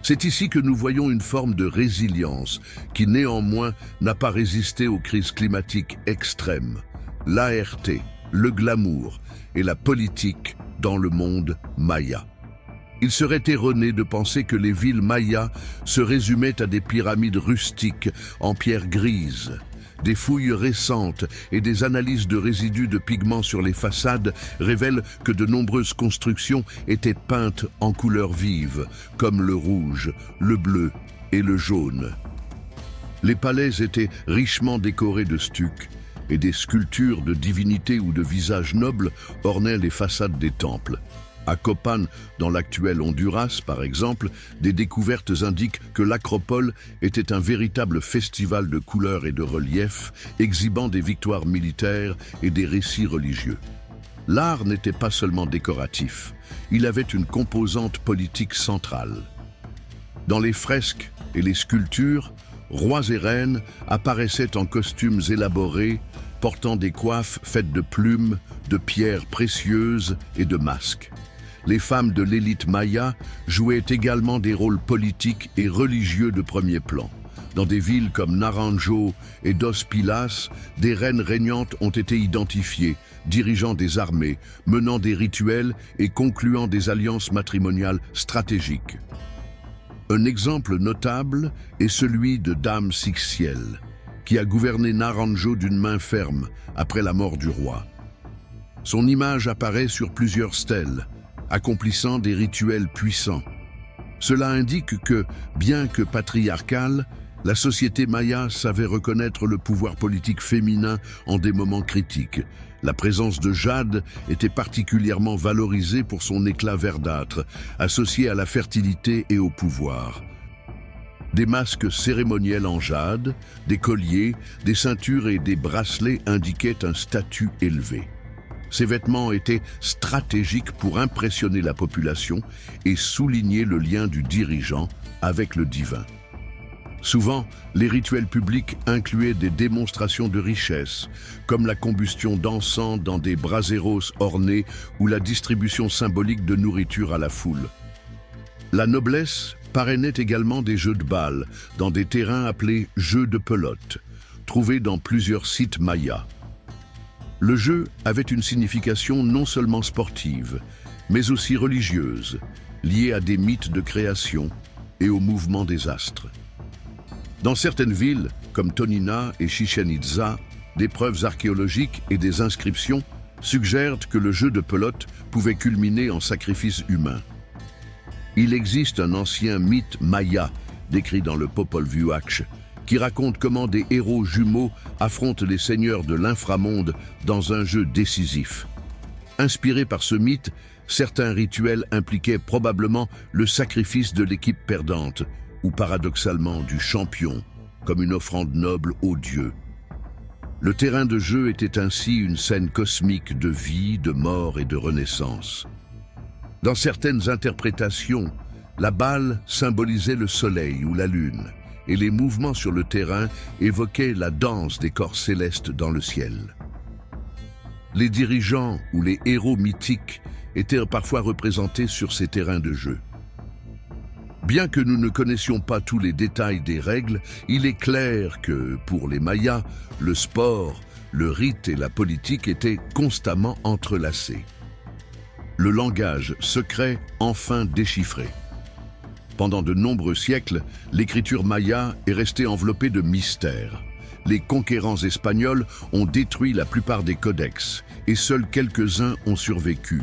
C'est ici que nous voyons une forme de résilience qui néanmoins n'a pas résisté aux crises climatiques extrêmes. L'ART, le glamour et la politique dans le monde maya. Il serait erroné de penser que les villes mayas se résumaient à des pyramides rustiques en pierre grise. Des fouilles récentes et des analyses de résidus de pigments sur les façades révèlent que de nombreuses constructions étaient peintes en couleurs vives, comme le rouge, le bleu et le jaune. Les palais étaient richement décorés de stucs, et des sculptures de divinités ou de visages nobles ornaient les façades des temples. À Copan, dans l'actuel Honduras par exemple, des découvertes indiquent que l'acropole était un véritable festival de couleurs et de reliefs, exhibant des victoires militaires et des récits religieux. L'art n'était pas seulement décoratif, il avait une composante politique centrale. Dans les fresques et les sculptures, rois et reines apparaissaient en costumes élaborés, portant des coiffes faites de plumes, de pierres précieuses et de masques. Les femmes de l'élite maya jouaient également des rôles politiques et religieux de premier plan. Dans des villes comme Naranjo et Dos Pilas, des reines régnantes ont été identifiées, dirigeant des armées, menant des rituels et concluant des alliances matrimoniales stratégiques. Un exemple notable est celui de Dame Sixiel, qui a gouverné Naranjo d'une main ferme après la mort du roi. Son image apparaît sur plusieurs stèles, accomplissant des rituels puissants. Cela indique que, bien que patriarcale, la société maya savait reconnaître le pouvoir politique féminin en des moments critiques. La présence de jade était particulièrement valorisée pour son éclat verdâtre, associé à la fertilité et au pouvoir. Des masques cérémoniels en jade, des colliers, des ceintures et des bracelets indiquaient un statut élevé. Ces vêtements étaient stratégiques pour impressionner la population et souligner le lien du dirigeant avec le divin. Souvent, les rituels publics incluaient des démonstrations de richesse, comme la combustion d'encens dans des braseros ornés ou la distribution symbolique de nourriture à la foule. La noblesse parrainait également des jeux de balle dans des terrains appelés jeux de pelote, trouvés dans plusieurs sites mayas. Le jeu avait une signification non seulement sportive, mais aussi religieuse, liée à des mythes de création et au mouvement des astres. Dans certaines villes, comme Tonina et Chichén Itzá, des preuves archéologiques et des inscriptions suggèrent que le jeu de pelote pouvait culminer en sacrifice humain. Il existe un ancien mythe maya, décrit dans le Popol Vuh, qui raconte comment des héros jumeaux affrontent les seigneurs de l'inframonde dans un jeu décisif. Inspiré par ce mythe, certains rituels impliquaient probablement le sacrifice de l'équipe perdante, ou paradoxalement du champion, comme une offrande noble aux dieux. Le terrain de jeu était ainsi une scène cosmique de vie, de mort et de renaissance. Dans certaines interprétations, la balle symbolisait le soleil ou la lune, et les mouvements sur le terrain évoquaient la danse des corps célestes dans le ciel. Les dirigeants ou les héros mythiques étaient parfois représentés sur ces terrains de jeu. Bien que nous ne connaissions pas tous les détails des règles, il est clair que, pour les Mayas, le sport, le rite et la politique étaient constamment entrelacés. Le langage secret enfin déchiffré. Pendant de nombreux siècles, l'écriture maya est restée enveloppée de mystères. Les conquérants espagnols ont détruit la plupart des codex, et seuls quelques-uns ont survécu,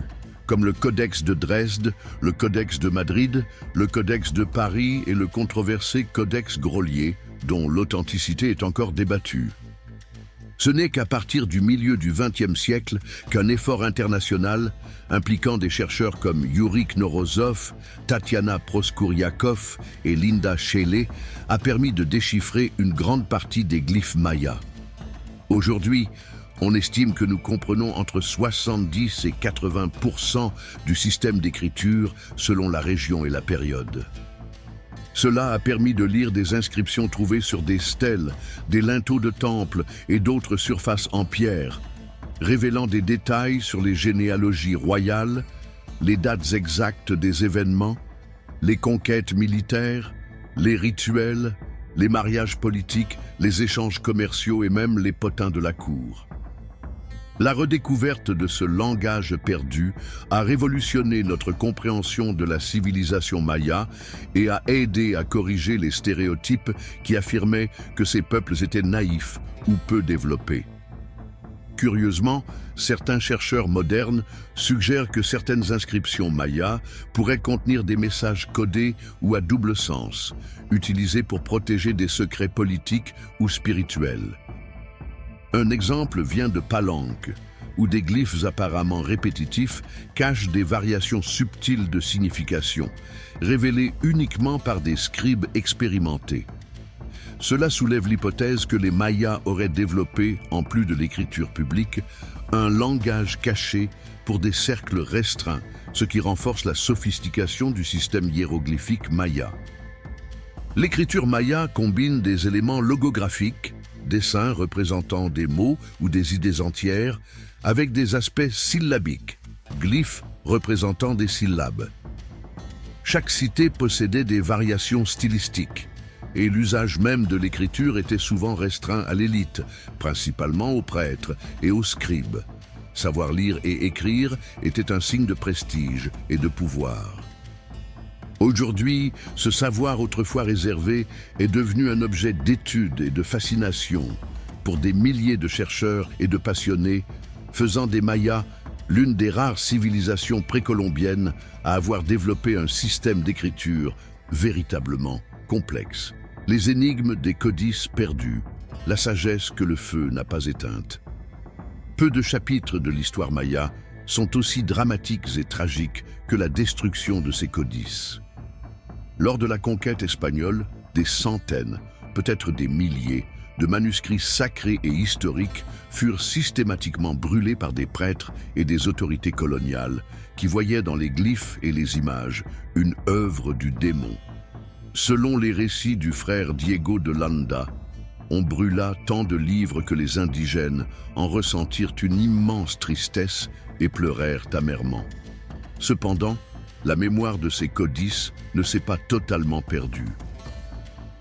comme le Codex de Dresde, le Codex de Madrid, le Codex de Paris et le controversé Codex Grolier, dont l'authenticité est encore débattue. Ce n'est qu'à partir du milieu du XXe siècle qu'un effort international, impliquant des chercheurs comme Yuri Knorozov, Tatiana Proskouriakov et Linda Scheele, a permis de déchiffrer une grande partie des glyphes mayas. Aujourd'hui, on estime que nous comprenons entre 70 et 80% du système d'écriture selon la région et la période. Cela a permis de lire des inscriptions trouvées sur des stèles, des linteaux de temples et d'autres surfaces en pierre, révélant des détails sur les généalogies royales, les dates exactes des événements, les conquêtes militaires, les rituels, les mariages politiques, les échanges commerciaux et même les potins de la cour. La redécouverte de ce langage perdu a révolutionné notre compréhension de la civilisation maya et a aidé à corriger les stéréotypes qui affirmaient que ces peuples étaient naïfs ou peu développés. Curieusement, certains chercheurs modernes suggèrent que certaines inscriptions mayas pourraient contenir des messages codés ou à double sens, utilisés pour protéger des secrets politiques ou spirituels. Un exemple vient de Palenque, où des glyphes apparemment répétitifs cachent des variations subtiles de signification, révélées uniquement par des scribes expérimentés. Cela soulève l'hypothèse que les Mayas auraient développé, en plus de l'écriture publique, un langage caché pour des cercles restreints, ce qui renforce la sophistication du système hiéroglyphique maya. L'écriture maya combine des éléments logographiques, dessins représentant des mots ou des idées entières, avec des aspects syllabiques, glyphes représentant des syllabes. Chaque cité possédait des variations stylistiques, et l'usage même de l'écriture était souvent restreint à l'élite, principalement aux prêtres et aux scribes. Savoir lire et écrire était un signe de prestige et de pouvoir. Aujourd'hui, ce savoir autrefois réservé est devenu un objet d'étude et de fascination pour des milliers de chercheurs et de passionnés, faisant des Mayas l'une des rares civilisations précolombiennes à avoir développé un système d'écriture véritablement complexe. Les énigmes des codices perdus, la sagesse que le feu n'a pas éteinte. Peu de chapitres de l'histoire maya sont aussi dramatiques et tragiques que la destruction de ces codices. Lors de la conquête espagnole, des centaines, peut-être des milliers, de manuscrits sacrés et historiques furent systématiquement brûlés par des prêtres et des autorités coloniales qui voyaient dans les glyphes et les images une œuvre du démon. Selon les récits du frère Diego de Landa, on brûla tant de livres que les indigènes en ressentirent une immense tristesse et pleurèrent amèrement. Cependant, la mémoire de ces codices ne s'est pas totalement perdue.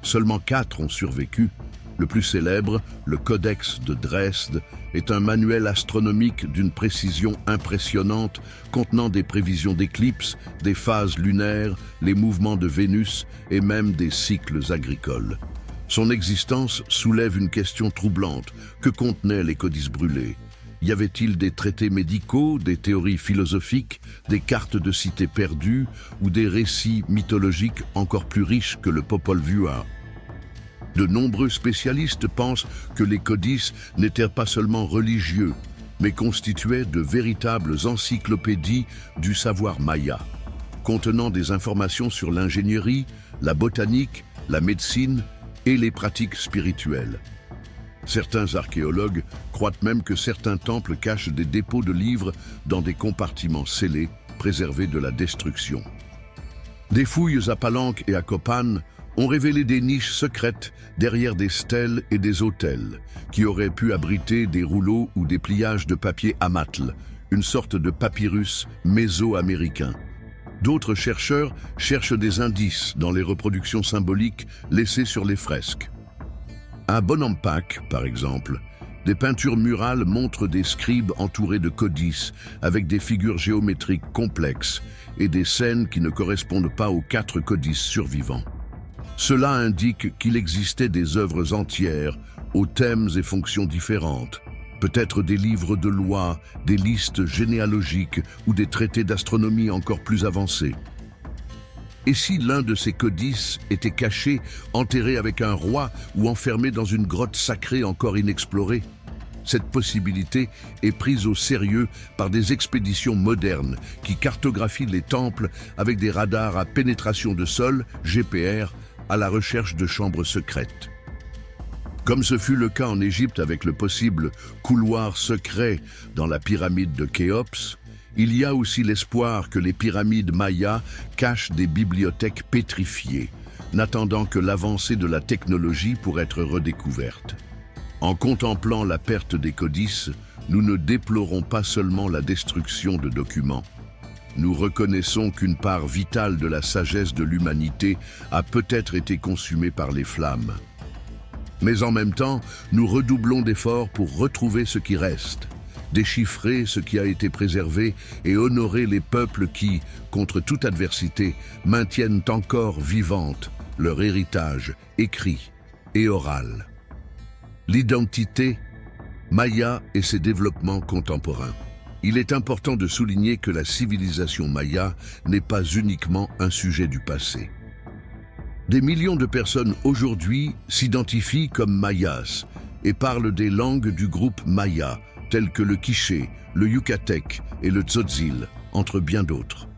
Seulement 4 ont survécu. Le plus célèbre, le Codex de Dresde, est un manuel astronomique d'une précision impressionnante contenant des prévisions d'éclipses, des phases lunaires, les mouvements de Vénus et même des cycles agricoles. Son existence soulève une question troublante. Que contenaient les codices brûlés? Y avait-il des traités médicaux, des théories philosophiques, des cartes de cités perdues ou des récits mythologiques encore plus riches que le Popol Vuh? De nombreux spécialistes pensent que les codices n'étaient pas seulement religieux, mais constituaient de véritables encyclopédies du savoir maya, contenant des informations sur l'ingénierie, la botanique, la médecine et les pratiques spirituelles. Certains archéologues croient même que certains temples cachent des dépôts de livres dans des compartiments scellés, préservés de la destruction. Des fouilles à Palenque et à Copán ont révélé des niches secrètes derrière des stèles et des autels, qui auraient pu abriter des rouleaux ou des pliages de papier amatl, une sorte de papyrus méso-américain. D'autres chercheurs cherchent des indices dans les reproductions symboliques laissées sur les fresques. À Bonampak, par exemple, des peintures murales montrent des scribes entourés de codices avec des figures géométriques complexes et des scènes qui ne correspondent pas aux 4 codices survivants. Cela indique qu'il existait des œuvres entières, aux thèmes et fonctions différentes, peut-être des livres de loi, des listes généalogiques ou des traités d'astronomie encore plus avancés. Et si l'un de ces codices était caché, enterré avec un roi ou enfermé dans une grotte sacrée encore inexplorée? Cette possibilité est prise au sérieux par des expéditions modernes qui cartographient les temples avec des radars à pénétration de sol, GPR, à la recherche de chambres secrètes. Comme ce fut le cas en Égypte avec le possible couloir secret dans la pyramide de Khéops, il y a aussi l'espoir que les pyramides mayas cachent des bibliothèques pétrifiées, n'attendant que l'avancée de la technologie pour être redécouverte. En contemplant la perte des codices, nous ne déplorons pas seulement la destruction de documents. Nous reconnaissons qu'une part vitale de la sagesse de l'humanité a peut-être été consumée par les flammes. Mais en même temps, nous redoublons d'efforts pour retrouver ce qui reste, déchiffrer ce qui a été préservé et honorer les peuples qui, contre toute adversité, maintiennent encore vivante leur héritage écrit et oral. L'identité maya et ses développements contemporains. Il est important de souligner que la civilisation maya n'est pas uniquement un sujet du passé. Des millions de personnes aujourd'hui s'identifient comme mayas et parlent des langues du groupe maya, telles que le quiché, le yucatèque et le tzotzil, entre bien d'autres.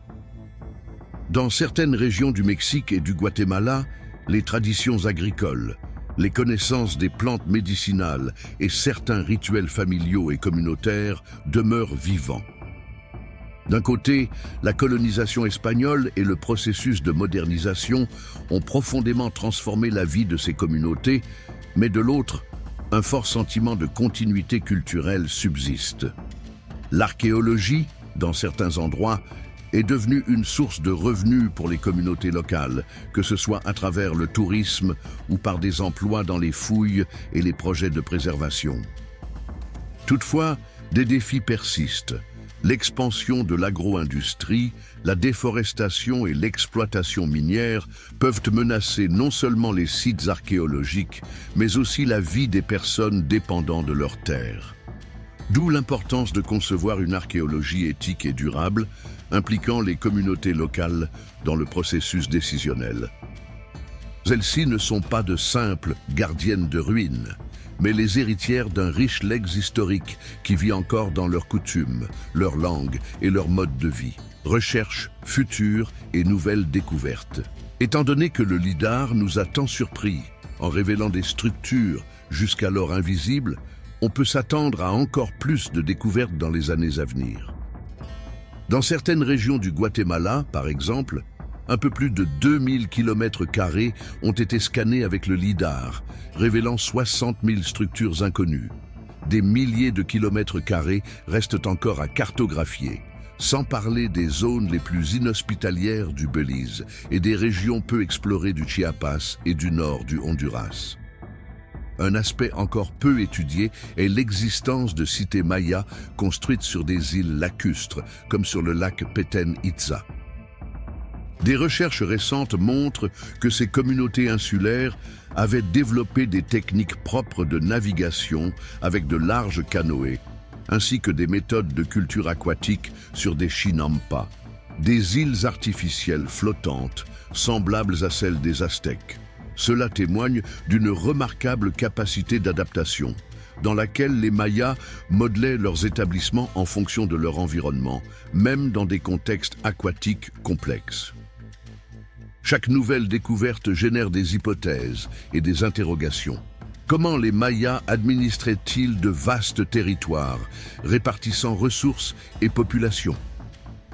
Dans certaines régions du Mexique et du Guatemala, les traditions agricoles, les connaissances des plantes médicinales et certains rituels familiaux et communautaires demeurent vivants. D'un côté, la colonisation espagnole et le processus de modernisation ont profondément transformé la vie de ces communautés, mais de l'autre, un fort sentiment de continuité culturelle subsiste. L'archéologie, dans certains endroits, est devenue une source de revenus pour les communautés locales, que ce soit à travers le tourisme ou par des emplois dans les fouilles et les projets de préservation. Toutefois, des défis persistent. L'expansion de l'agro-industrie, la déforestation et l'exploitation minière peuvent menacer non seulement les sites archéologiques, mais aussi la vie des personnes dépendant de leurs terres. D'où l'importance de concevoir une archéologie éthique et durable, impliquant les communautés locales dans le processus décisionnel. Celles-ci ne sont pas de simples gardiennes de ruines, mais les héritières d'un riche legs historique qui vit encore dans leurs coutumes, leur langue et leur mode de vie. Recherche, futur et nouvelles découvertes. Étant donné que le lidar nous a tant surpris en révélant des structures, jusqu'alors invisibles, on peut s'attendre à encore plus de découvertes dans les années à venir. Dans certaines régions du Guatemala, par exemple, un peu plus de 2000 km² ont été scannés avec le LIDAR, révélant 60 000 structures inconnues. Des milliers de kilomètres carrés restent encore à cartographier, sans parler des zones les plus inhospitalières du Belize et des régions peu explorées du Chiapas et du nord du Honduras. Un aspect encore peu étudié est l'existence de cités mayas construites sur des îles lacustres, comme sur le lac Petén Itzá. Des recherches récentes montrent que ces communautés insulaires avaient développé des techniques propres de navigation avec de larges canoës, ainsi que des méthodes de culture aquatique sur des chinampas, des îles artificielles flottantes semblables à celles des Aztèques. Cela témoigne d'une remarquable capacité d'adaptation, dans laquelle les Mayas modelaient leurs établissements en fonction de leur environnement, même dans des contextes aquatiques complexes. Chaque nouvelle découverte génère des hypothèses et des interrogations. Comment les Mayas administraient-ils de vastes territoires, répartissant ressources et populations?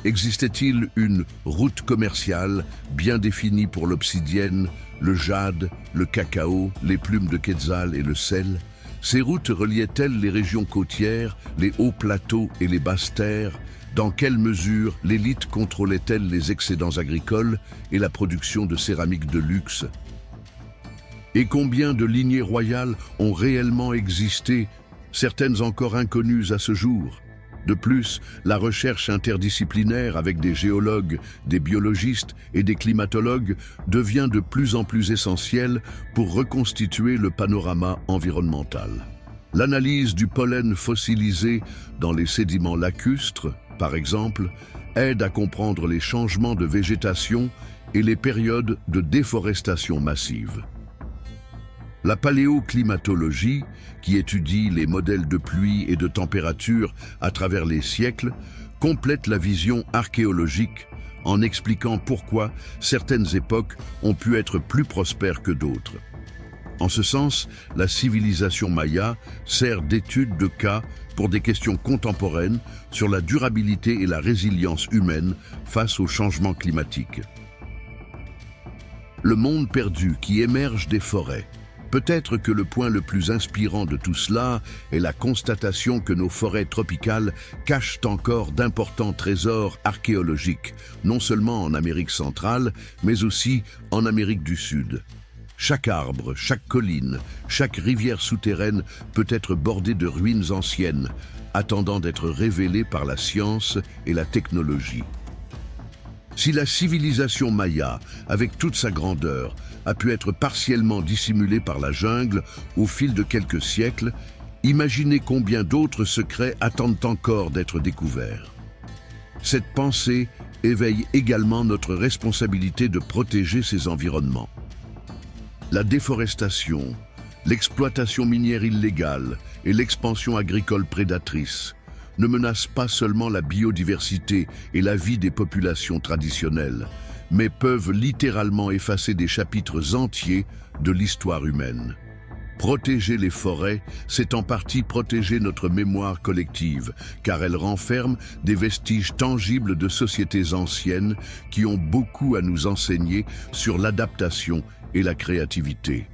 Existait-il une route commerciale bien définie pour l'obsidienne, le jade, le cacao, les plumes de quetzal et le sel? Ces routes reliaient-elles les régions côtières, les hauts plateaux et les basses terres? Dans quelle mesure l'élite contrôlait-elle les excédents agricoles et la production de céramique de luxe? Et combien de lignées royales ont réellement existé, certaines encore inconnues à ce jour? De plus, la recherche interdisciplinaire avec des géologues, des biologistes et des climatologues devient de plus en plus essentielle pour reconstituer le panorama environnemental. L'analyse du pollen fossilisé dans les sédiments lacustres, par exemple, aide à comprendre les changements de végétation et les périodes de déforestation massive. La paléoclimatologie, qui étudie les modèles de pluie et de température à travers les siècles, complète la vision archéologique en expliquant pourquoi certaines époques ont pu être plus prospères que d'autres. En ce sens, la civilisation maya sert d'étude de cas pour des questions contemporaines sur la durabilité et la résilience humaine face aux changements climatiques. Le monde perdu qui émerge des forêts. Peut-être que le point le plus inspirant de tout cela est la constatation que nos forêts tropicales cachent encore d'importants trésors archéologiques, non seulement en Amérique centrale, mais aussi en Amérique du Sud. Chaque arbre, chaque colline, chaque rivière souterraine peut être bordée de ruines anciennes, attendant d'être révélées par la science et la technologie. Si la civilisation maya, avec toute sa grandeur, a pu être partiellement dissimulée par la jungle au fil de quelques siècles, imaginez combien d'autres secrets attendent encore d'être découverts. Cette pensée éveille également notre responsabilité de protéger ces environnements. La déforestation, l'exploitation minière illégale et l'expansion agricole prédatrice ne menacent pas seulement la biodiversité et la vie des populations traditionnelles, mais peuvent littéralement effacer des chapitres entiers de l'histoire humaine. Protéger les forêts, c'est en partie protéger notre mémoire collective, car elle renferme des vestiges tangibles de sociétés anciennes qui ont beaucoup à nous enseigner sur l'adaptation et la créativité.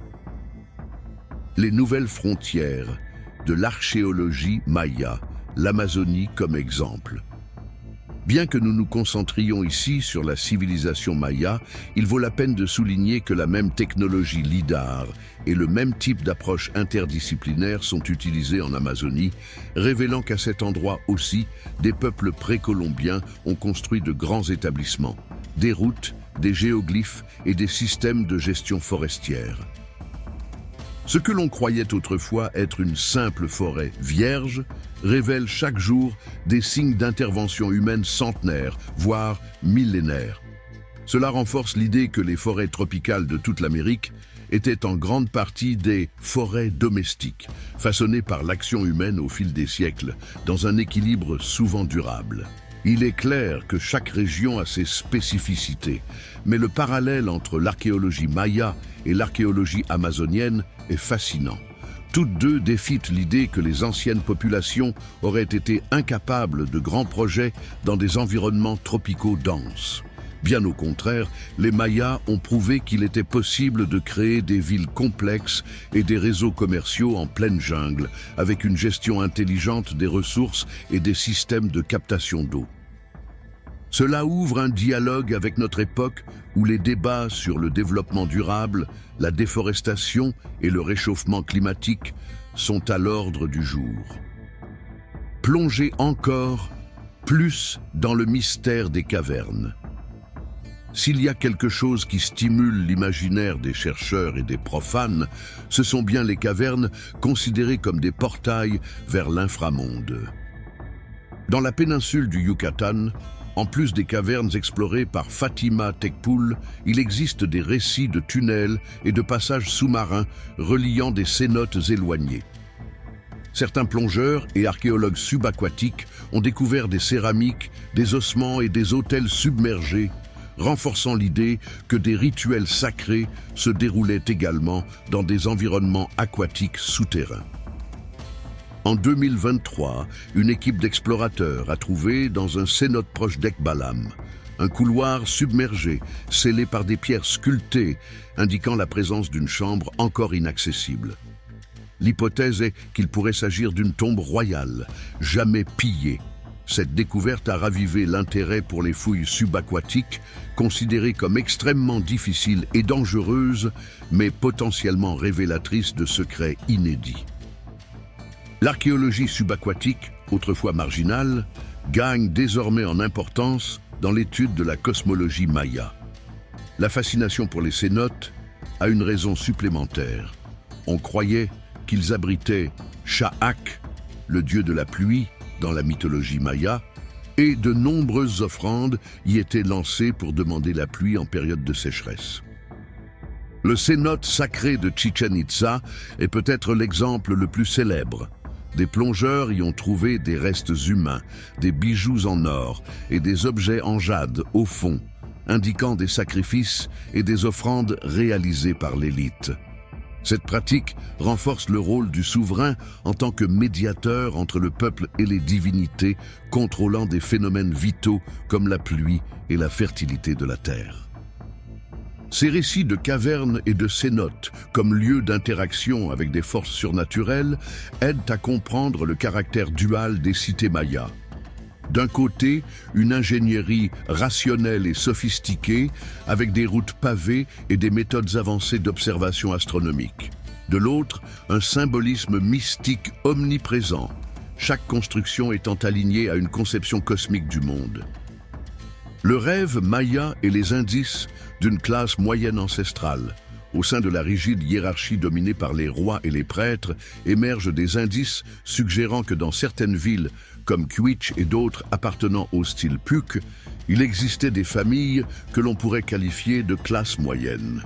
Les nouvelles frontières de l'archéologie maya, l'Amazonie comme exemple. Bien que nous nous concentrions ici sur la civilisation maya, il vaut la peine de souligner que la même technologie LIDAR et le même type d'approche interdisciplinaire sont utilisés en Amazonie, révélant qu'à cet endroit aussi, des peuples précolombiens ont construit de grands établissements, des routes, des géoglyphes et des systèmes de gestion forestière. Ce que l'on croyait autrefois être une simple forêt vierge révèle chaque jour des signes d'intervention humaine centenaires, voire millénaires. Cela renforce l'idée que les forêts tropicales de toute l'Amérique étaient en grande partie des forêts domestiques, façonnées par l'action humaine au fil des siècles, dans un équilibre souvent durable. Il est clair que chaque région a ses spécificités, mais le parallèle entre l'archéologie maya et l'archéologie amazonienne est fascinant. Toutes deux défient l'idée que les anciennes populations auraient été incapables de grands projets dans des environnements tropicaux denses. Bien au contraire, les Mayas ont prouvé qu'il était possible de créer des villes complexes et des réseaux commerciaux en pleine jungle, avec une gestion intelligente des ressources et des systèmes de captation d'eau. Cela ouvre un dialogue avec notre époque où les débats sur le développement durable, la déforestation et le réchauffement climatique sont à l'ordre du jour. Plongez encore plus dans le mystère des cavernes. S'il y a quelque chose qui stimule l'imaginaire des chercheurs et des profanes, ce sont bien les cavernes considérées comme des portails vers l'inframonde. Dans la péninsule du Yucatan, en plus des cavernes explorées par Fatima Tekpoul, il existe des récits de tunnels et de passages sous-marins reliant des cénotes éloignées. Certains plongeurs et archéologues subaquatiques ont découvert des céramiques, des ossements et des autels submergés, renforçant l'idée que des rituels sacrés se déroulaient également dans des environnements aquatiques souterrains. En 2023, une équipe d'explorateurs a trouvé dans un cénote proche d'Ekbalam un couloir submergé, scellé par des pierres sculptées, indiquant la présence d'une chambre encore inaccessible. L'hypothèse est qu'il pourrait s'agir d'une tombe royale, jamais pillée. Cette découverte a ravivé l'intérêt pour les fouilles subaquatiques, considérées comme extrêmement difficiles et dangereuses, mais potentiellement révélatrices de secrets inédits. L'archéologie subaquatique, autrefois marginale, gagne désormais en importance dans l'étude de la cosmologie maya. La fascination pour les cénotes a une raison supplémentaire. On croyait qu'ils abritaient Sha'ak, le dieu de la pluie, dans la mythologie maya, et de nombreuses offrandes y étaient lancées pour demander la pluie en période de sécheresse. Le cénote sacré de Chichen Itza est peut-être l'exemple le plus célèbre. Des plongeurs y ont trouvé des restes humains, des bijoux en or et des objets en jade au fond, indiquant des sacrifices et des offrandes réalisées par l'élite. Cette pratique renforce le rôle du souverain en tant que médiateur entre le peuple et les divinités, contrôlant des phénomènes vitaux comme la pluie et la fertilité de la terre. Ces récits de cavernes et de cénotes, comme lieu d'interaction avec des forces surnaturelles, aident à comprendre le caractère dual des cités mayas. D'un côté, une ingénierie rationnelle et sophistiquée, avec des routes pavées et des méthodes avancées d'observation astronomique. De l'autre, un symbolisme mystique omniprésent, chaque construction étant alignée à une conception cosmique du monde. Le rêve maya est les indices d'une classe moyenne ancestrale. Au sein de la rigide hiérarchie dominée par les rois et les prêtres, émergent des indices suggérant que dans certaines villes, comme Cuich et d'autres appartenant au style Puc, il existait des familles que l'on pourrait qualifier de classe moyenne.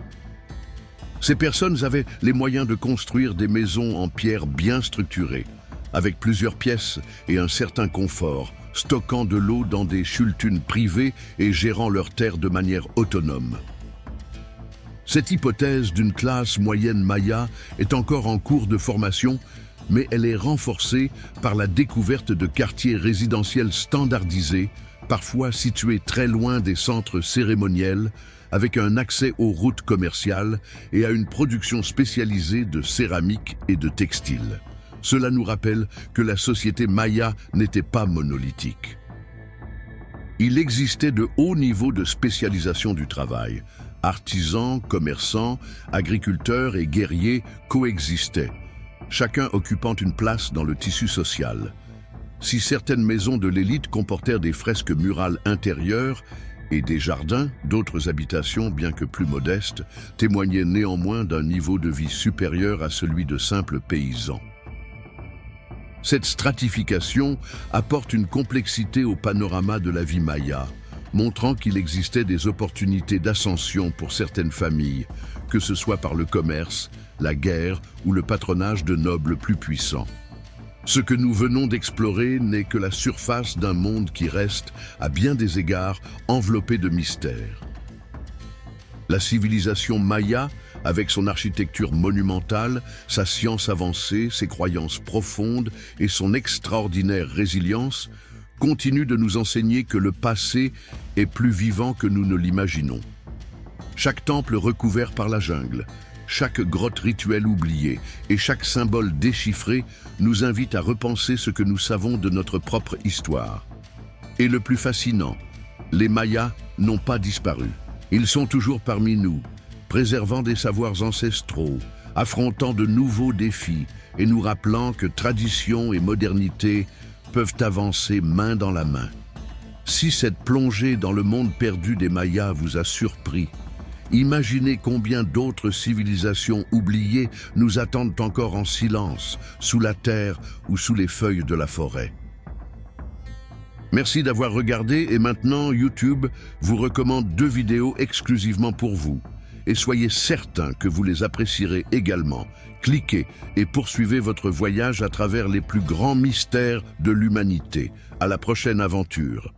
Ces personnes avaient les moyens de construire des maisons en pierre bien structurées, avec plusieurs pièces et un certain confort, stockant de l'eau dans des chultunes privées et gérant leurs terres de manière autonome. Cette hypothèse d'une classe moyenne maya est encore en cours de formation, mais elle est renforcée par la découverte de quartiers résidentiels standardisés, parfois situés très loin des centres cérémoniels, avec un accès aux routes commerciales et à une production spécialisée de céramique et de textiles. Cela nous rappelle que la société maya n'était pas monolithique. Il existait de hauts niveaux de spécialisation du travail. Artisans, commerçants, agriculteurs et guerriers coexistaient, chacun occupant une place dans le tissu social. Si certaines maisons de l'élite comportèrent des fresques murales intérieures et des jardins, d'autres habitations, bien que plus modestes, témoignaient néanmoins d'un niveau de vie supérieur à celui de simples paysans. Cette stratification apporte une complexité au panorama de la vie maya, montrant qu'il existait des opportunités d'ascension pour certaines familles, que ce soit par le commerce, la guerre ou le patronage de nobles plus puissants. Ce que nous venons d'explorer n'est que la surface d'un monde qui reste, à bien des égards, enveloppé de mystères. La civilisation maya avec son architecture monumentale, sa science avancée, ses croyances profondes et son extraordinaire résilience, continue de nous enseigner que le passé est plus vivant que nous ne l'imaginons. Chaque temple recouvert par la jungle, chaque grotte rituelle oubliée et chaque symbole déchiffré nous invite à repenser ce que nous savons de notre propre histoire. Et le plus fascinant, les Mayas n'ont pas disparu. Ils sont toujours parmi nous, préservant des savoirs ancestraux, affrontant de nouveaux défis et nous rappelant que tradition et modernité peuvent avancer main dans la main. Si cette plongée dans le monde perdu des Mayas vous a surpris, imaginez combien d'autres civilisations oubliées nous attendent encore en silence, sous la terre ou sous les feuilles de la forêt. Merci d'avoir regardé et maintenant YouTube vous recommande 2 vidéos exclusivement pour vous. Et soyez certains que vous les apprécierez également. Cliquez et poursuivez votre voyage à travers les plus grands mystères de l'humanité. À la prochaine aventure.